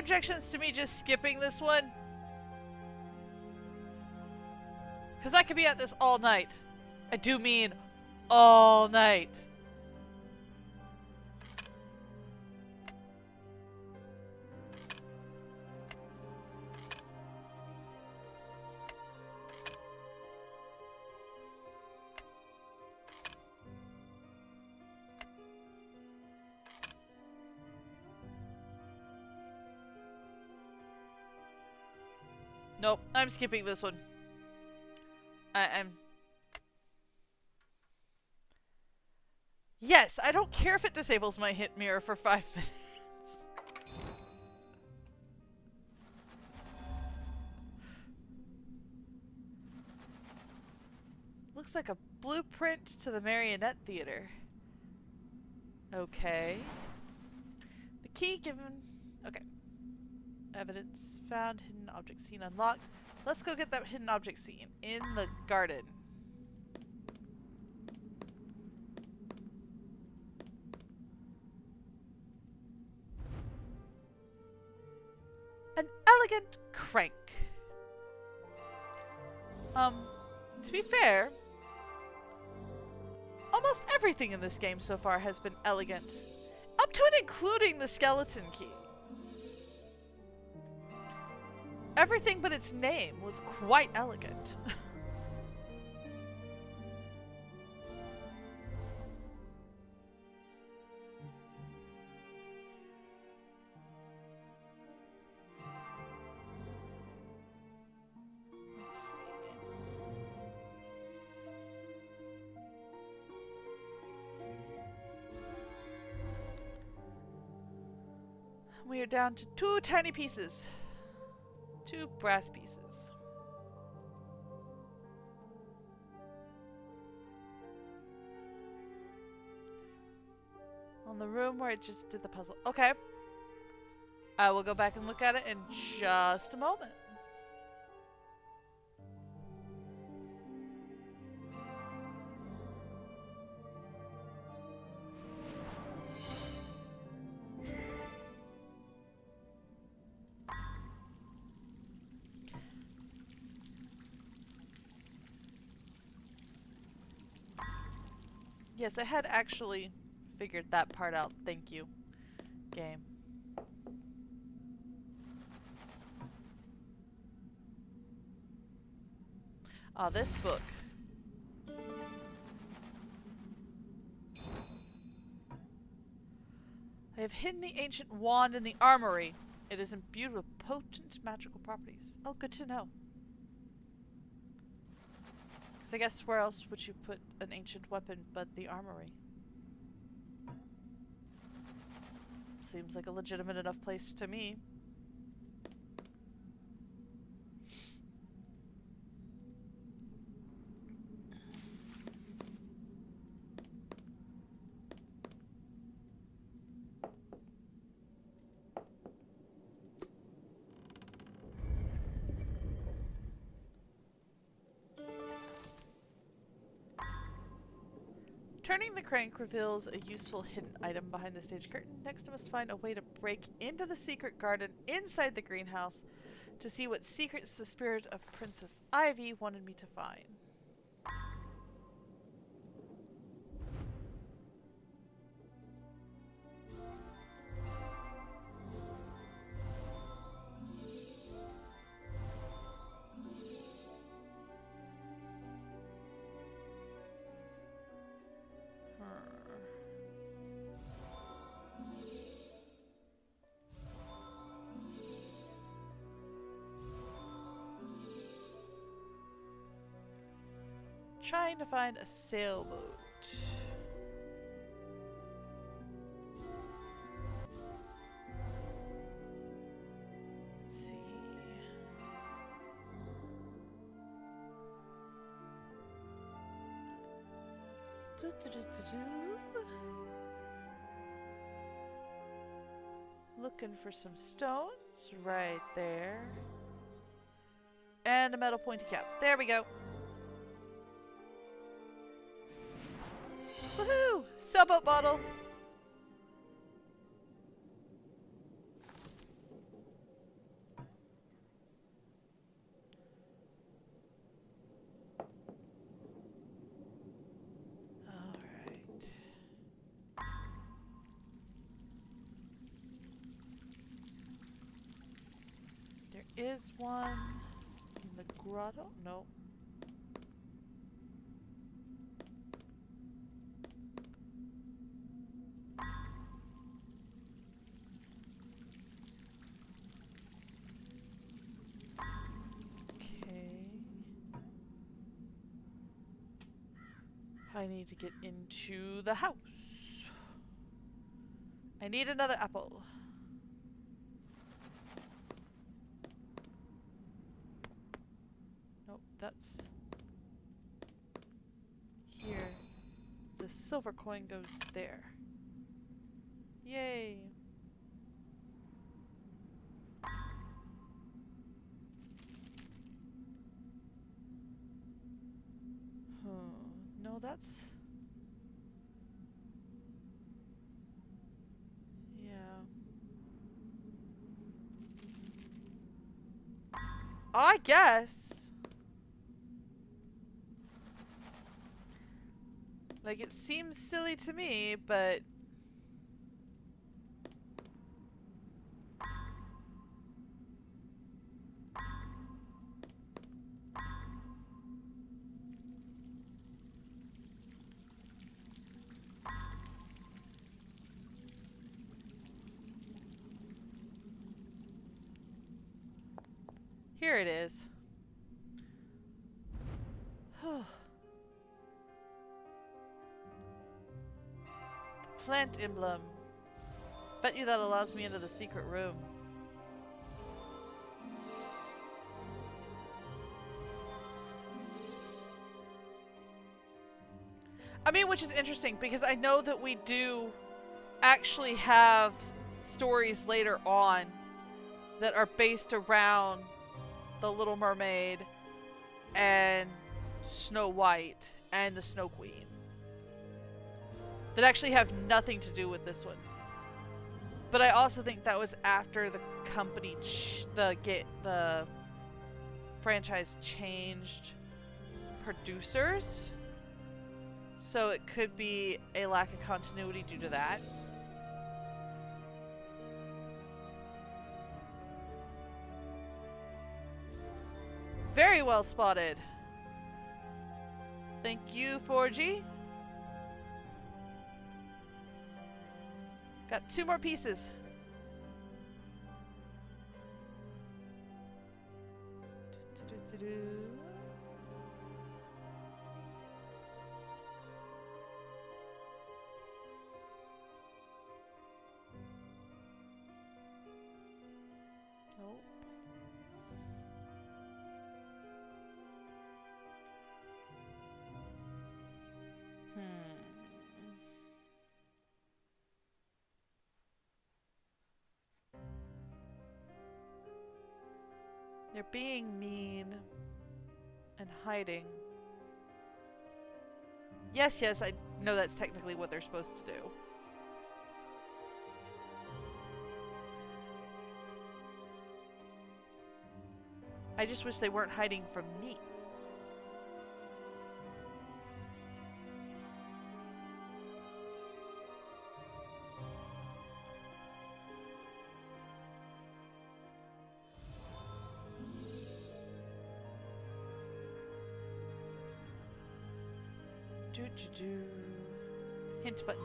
objections to me just skipping this one? Because I could be at this all night. I do mean all night. Nope, I'm skipping this one. I'm... Yes, I don't care if it disables my hit mirror for 5 minutes. Looks like a blueprint to the Marionette Theater. Okay. The key given... Okay. Evidence found, hidden object scene unlocked. Let's go get that hidden object scene in the garden. An elegant crank. To be fair, almost everything in this game so far has been elegant. Up to and including the skeleton key. Everything but its name was quite elegant. Let's see. We are down to 2 tiny pieces. 2 brass pieces. On the room where I just did the puzzle. Okay. I will go back and look at it in just a moment. Yes, I had actually figured that part out. Thank you, game. Ah, this book. I have hidden the ancient wand in the armory. It is imbued with potent magical properties. Oh, good to know. I guess where else would you put an ancient weapon but the armory? Seems like a legitimate enough place to me. Turning the crank reveals a useful hidden item behind the stage curtain. Next, I must find a way to break into the secret garden inside the greenhouse to see what secrets the spirit of Princess Ivy wanted me to find. Trying to find a sailboat. Let's see. Looking for some stones right there. And a metal pointy cap. There we go. Woohoo! Sailboat bottle! is one in the grotto. No. Okay. I need to get into the house. I need another apple. Nope, that's here. The silver coin goes there. Yay. No, that's... Yeah. I guess. Like, it seems silly to me, but... Here it is. Plant emblem. Bet you that allows me into the secret room. I mean, which is interesting because I know that we do actually have stories later on that are based around the Little Mermaid and Snow White and the Snow Queen that actually have nothing to do with this one. But I also think that was after the company, the franchise changed producers. So it could be a lack of continuity due to that. Very well spotted. Thank you, 4G. Got 2 more pieces. Nope. They're being mean and hiding. Yes, yes, I know that's technically what they're supposed to do. I just wish they weren't hiding from me. Hint button.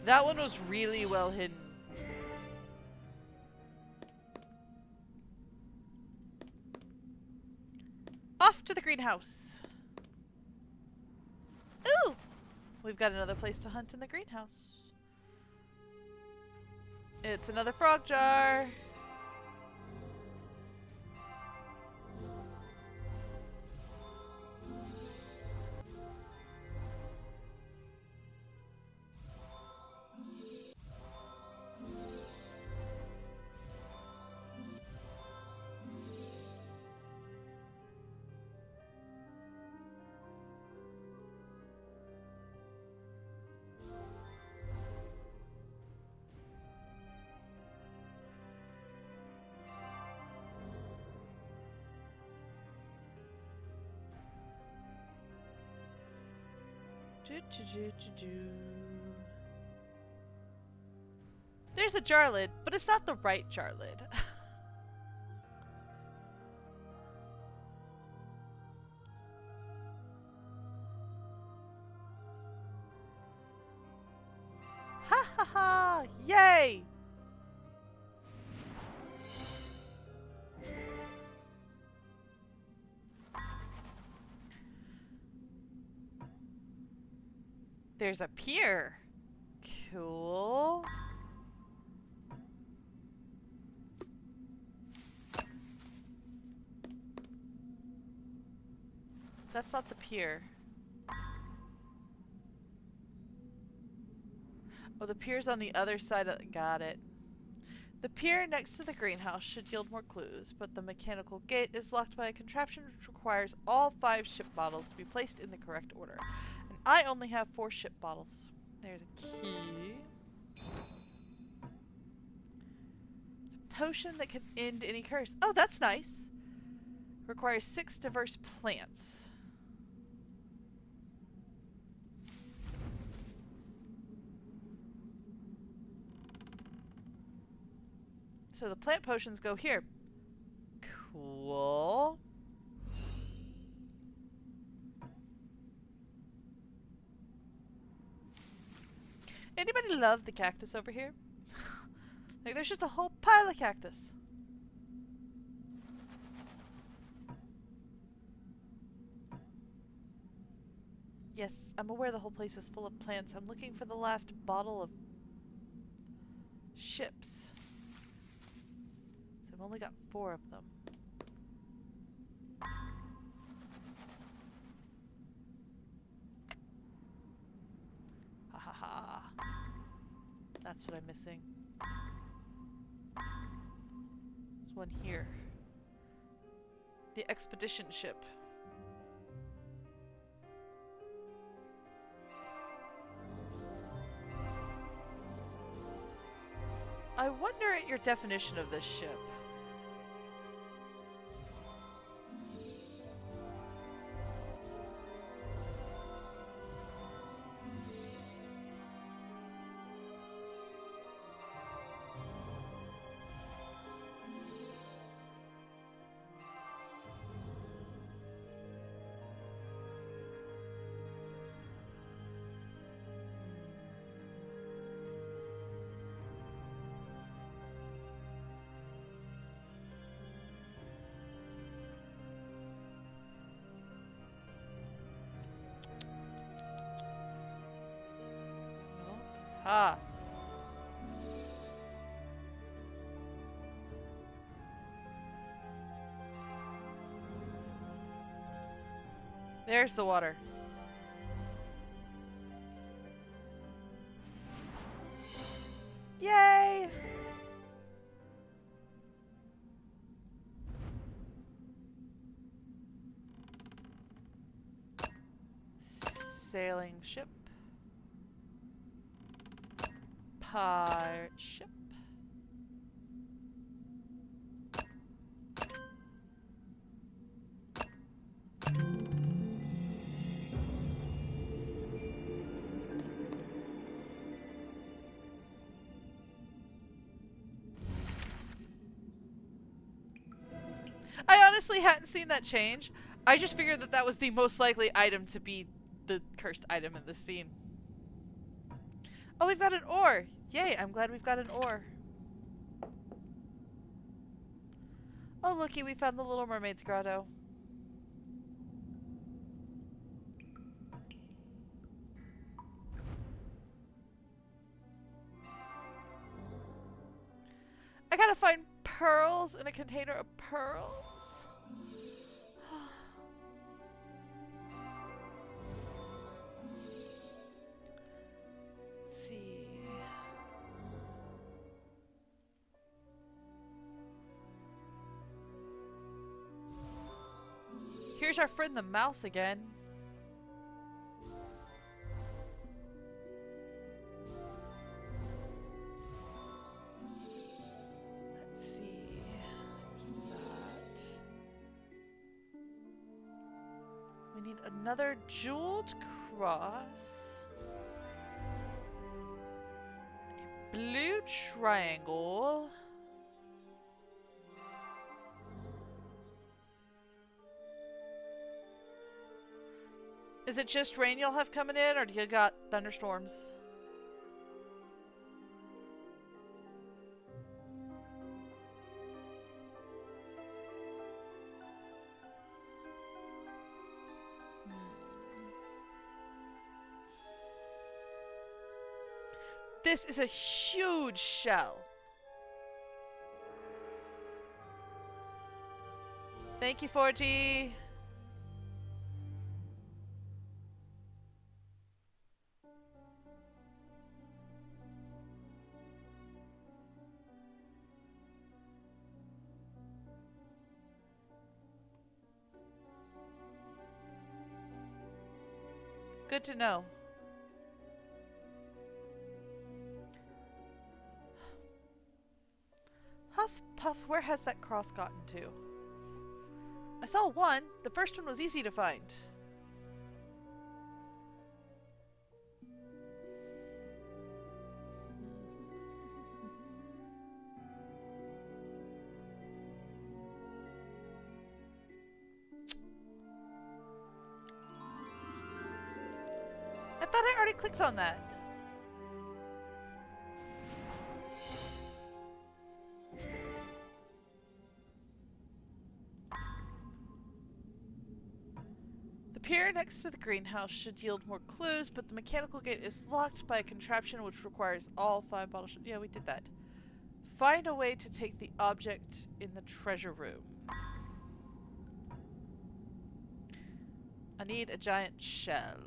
That one was really well hidden. Off to the greenhouse. Ooh! We've got another place to hunt in the greenhouse. It's another frog jar. There's a jar lid, but it's not the right jar lid. Ha ha ha! Yay! There's a pier. Cool. That's not the pier. Oh, the pier's on the other side of... Got it. The pier next to the greenhouse should yield more clues, but the mechanical gate is locked by a contraption which requires all 5 ship bottles to be placed in the correct order. And I only have 4 ship bottles. There's a key. It's a potion that can end any curse. Oh, that's nice. Requires 6 diverse plants. So the plant potions go here. Cool. Anybody love the cactus over here? Like, there's just a whole pile of cactus. Yes, I'm aware the whole place is full of plants. I'm looking for the last bottle of ships. So I've only got 4 of them. Ha ha ha. That's what I'm missing. There's one here. The expedition ship. I wonder at your definition of this ship. Ah. There's the water. Yay! Sailing ship. Pirate ship. I honestly hadn't seen that change. I just figured that that was the most likely item to be the cursed item in this scene. Oh, we've got an ore! Yay, I'm glad we've got an ore. Oh, looky, we found the Little Mermaid's grotto. I gotta find pearls in a container of pearls. Let's see. Here's our friend the mouse again. Let's see. There's that. We need another jeweled cross. A blue triangle. Is it just rain you'll have coming in, or do you got thunderstorms? This is a huge shell. Thank you, 4G. Good to know. Huff Puff, where has that cross gotten to? I saw one. The first one was easy to find. I thought I already clicked on that. The pier next to the greenhouse should yield more clues, but the mechanical gate is locked by a contraption which requires all 5 bottles. Yeah, we did that. Find a way to take the object in the treasure room. I need a giant shell.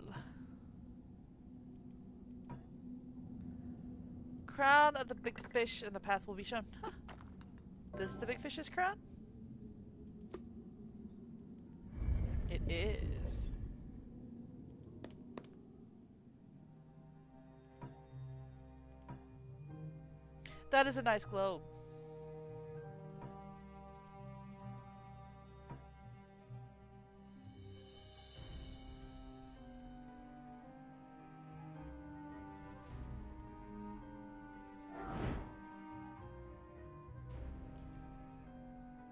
Crown of the big fish and the path will be shown. Huh. This is the big fish's crown? It is. That is a nice globe.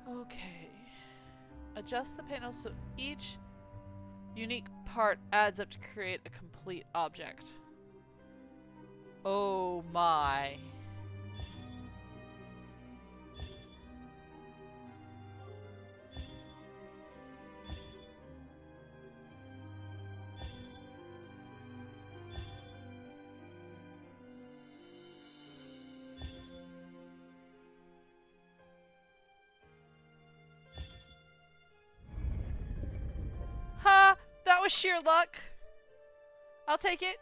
Okay. Adjust the panel so each unique part adds up to create a complete object. Oh my. Ha! That was sheer luck. I'll take it.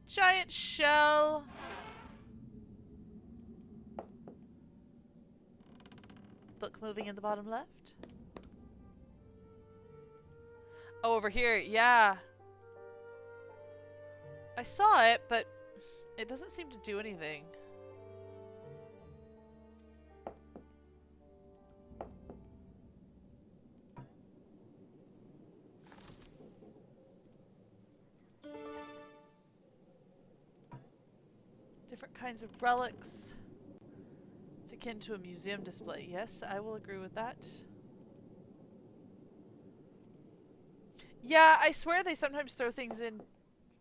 Giant shell. Book moving in the bottom left. Oh, over here, yeah. I saw it, but it doesn't seem to do anything. Different kinds of relics. It's akin to a museum display. Yes, I will agree with that. Yeah, I swear they sometimes throw things in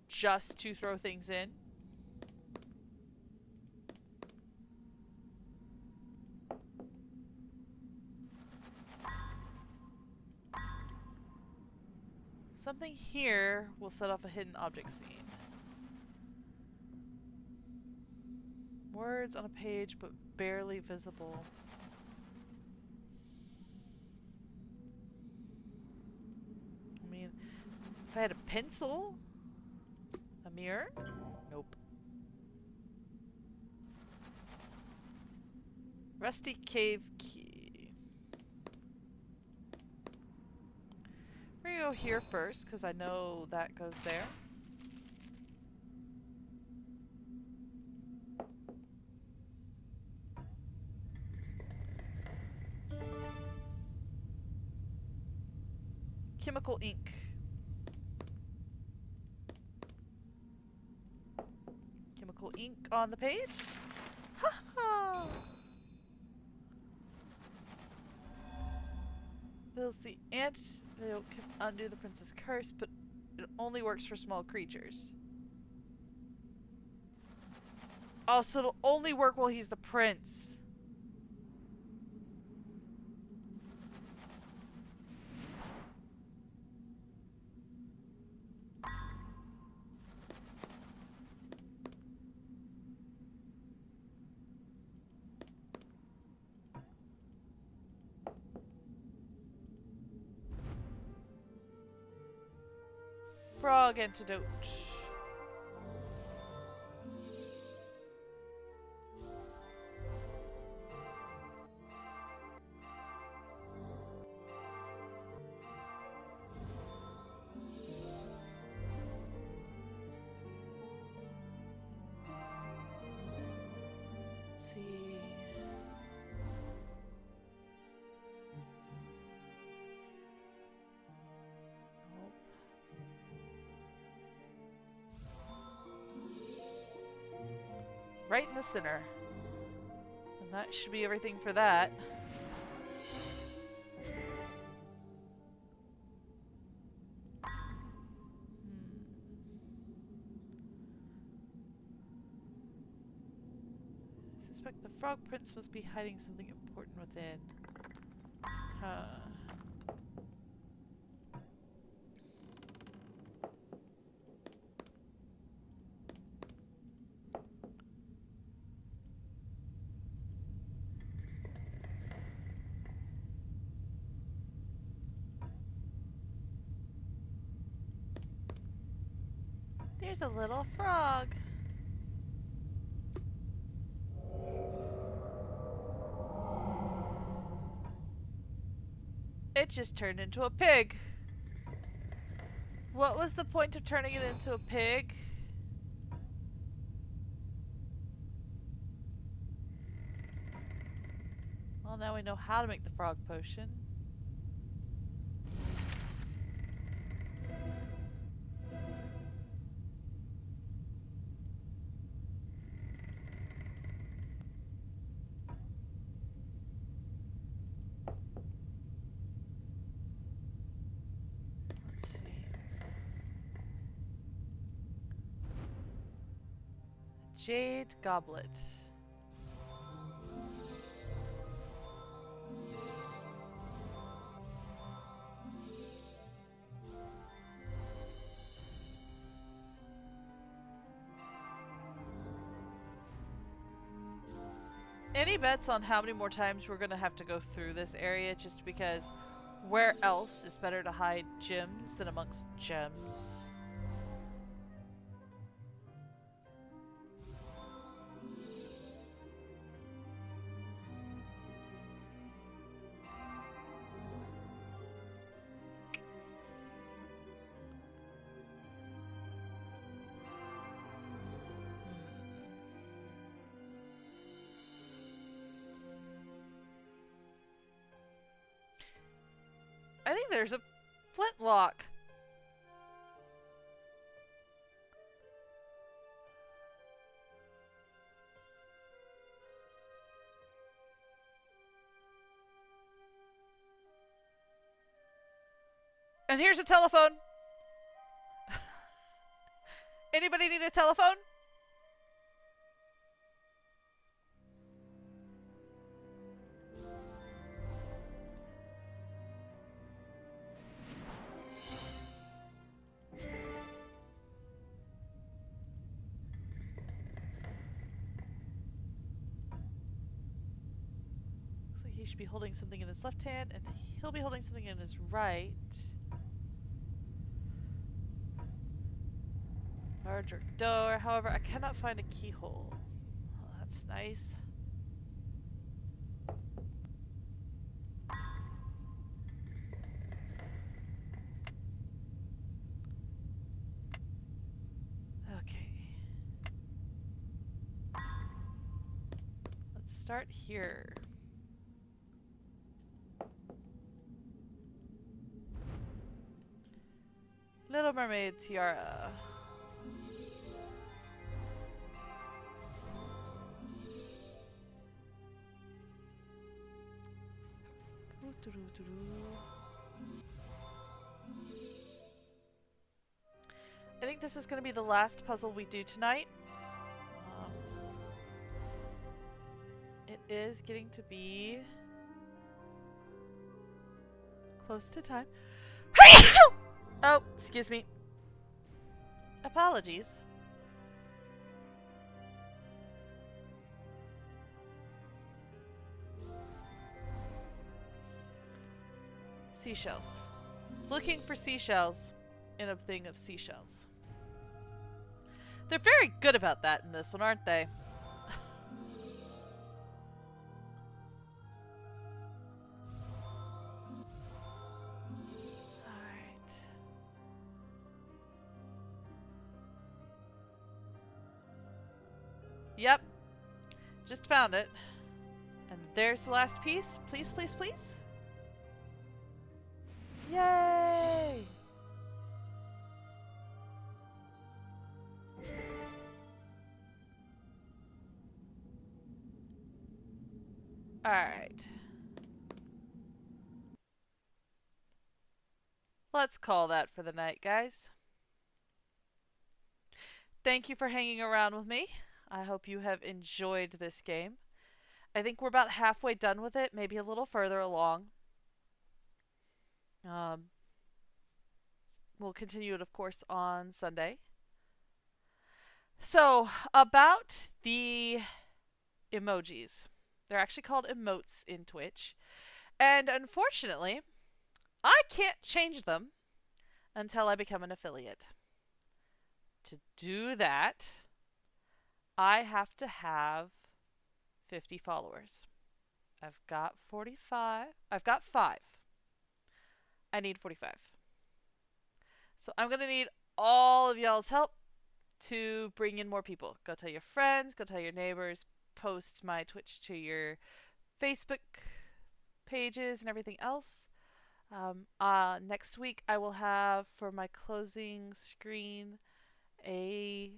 just to throw things in. Something here will set off a hidden object scene. Words on a page, but barely visible. I mean, if I had a pencil, a mirror, nope. Rusty cave key. We're gonna go here first, because I know that goes there. chemical ink. Chemical ink on the page. Ha ha! Feels the antidote can undo the prince's curse, but it only works for small creatures. Also, it'll only work while he's the prince. Frog antidote. See. Nope. Right in the center. And that should be everything for that. I suspect the Frog Prince must be hiding something important within. Huh. There's a little frog. It just turned into a pig. What was the point of turning it into a pig? Well, now we know how to make the frog potion. Let's see. Jade goblet. Any bets on how many more times we're gonna have to go through this area, just because where else is better to hide gems than amongst gems? I think there's a flintlock. And here's a telephone. Anybody need a telephone? Looks like he should be holding something in his left hand, and he'll be holding something in his right. Larger door. However, I cannot find a keyhole. Oh, that's nice. Okay. Let's start here. mermaid tiara. I think this is going to be the last puzzle we do tonight. It is getting to be close to time. Oh, excuse me. Apologies. Seashells. Looking for seashells in a thing of seashells. They're very good about that in this one, aren't they? Alright. Yep. Just found it. And there's the last piece. Please, please, please. Yay! Alright. Let's call that for the night, guys. Thank you for hanging around with me. I hope you have enjoyed this game. I think we're about halfway done with it, maybe a little further along. We'll continue it, of course, on Sunday. So, about the emojis. They're actually called emotes in Twitch. And unfortunately, I can't change them until I become an affiliate. To do that, I have to have 50 followers. I've got 45. I've got 5. I need 45. So I'm going to need all of y'all's help to bring in more people. Go tell your friends, go tell your neighbors, post my Twitch to your Facebook pages and everything else. Next week I will have, for my closing screen, a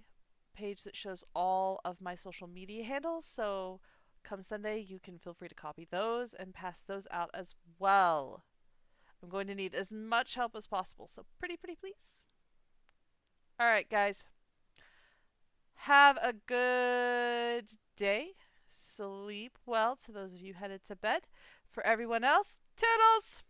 page that shows all of my social media handles. So come Sunday, you can feel free to copy those and pass those out as well. I'm going to need as much help as possible, so pretty please. Alright, guys. Have a good day. Sleep well to those of you headed to bed. For everyone else, toodles!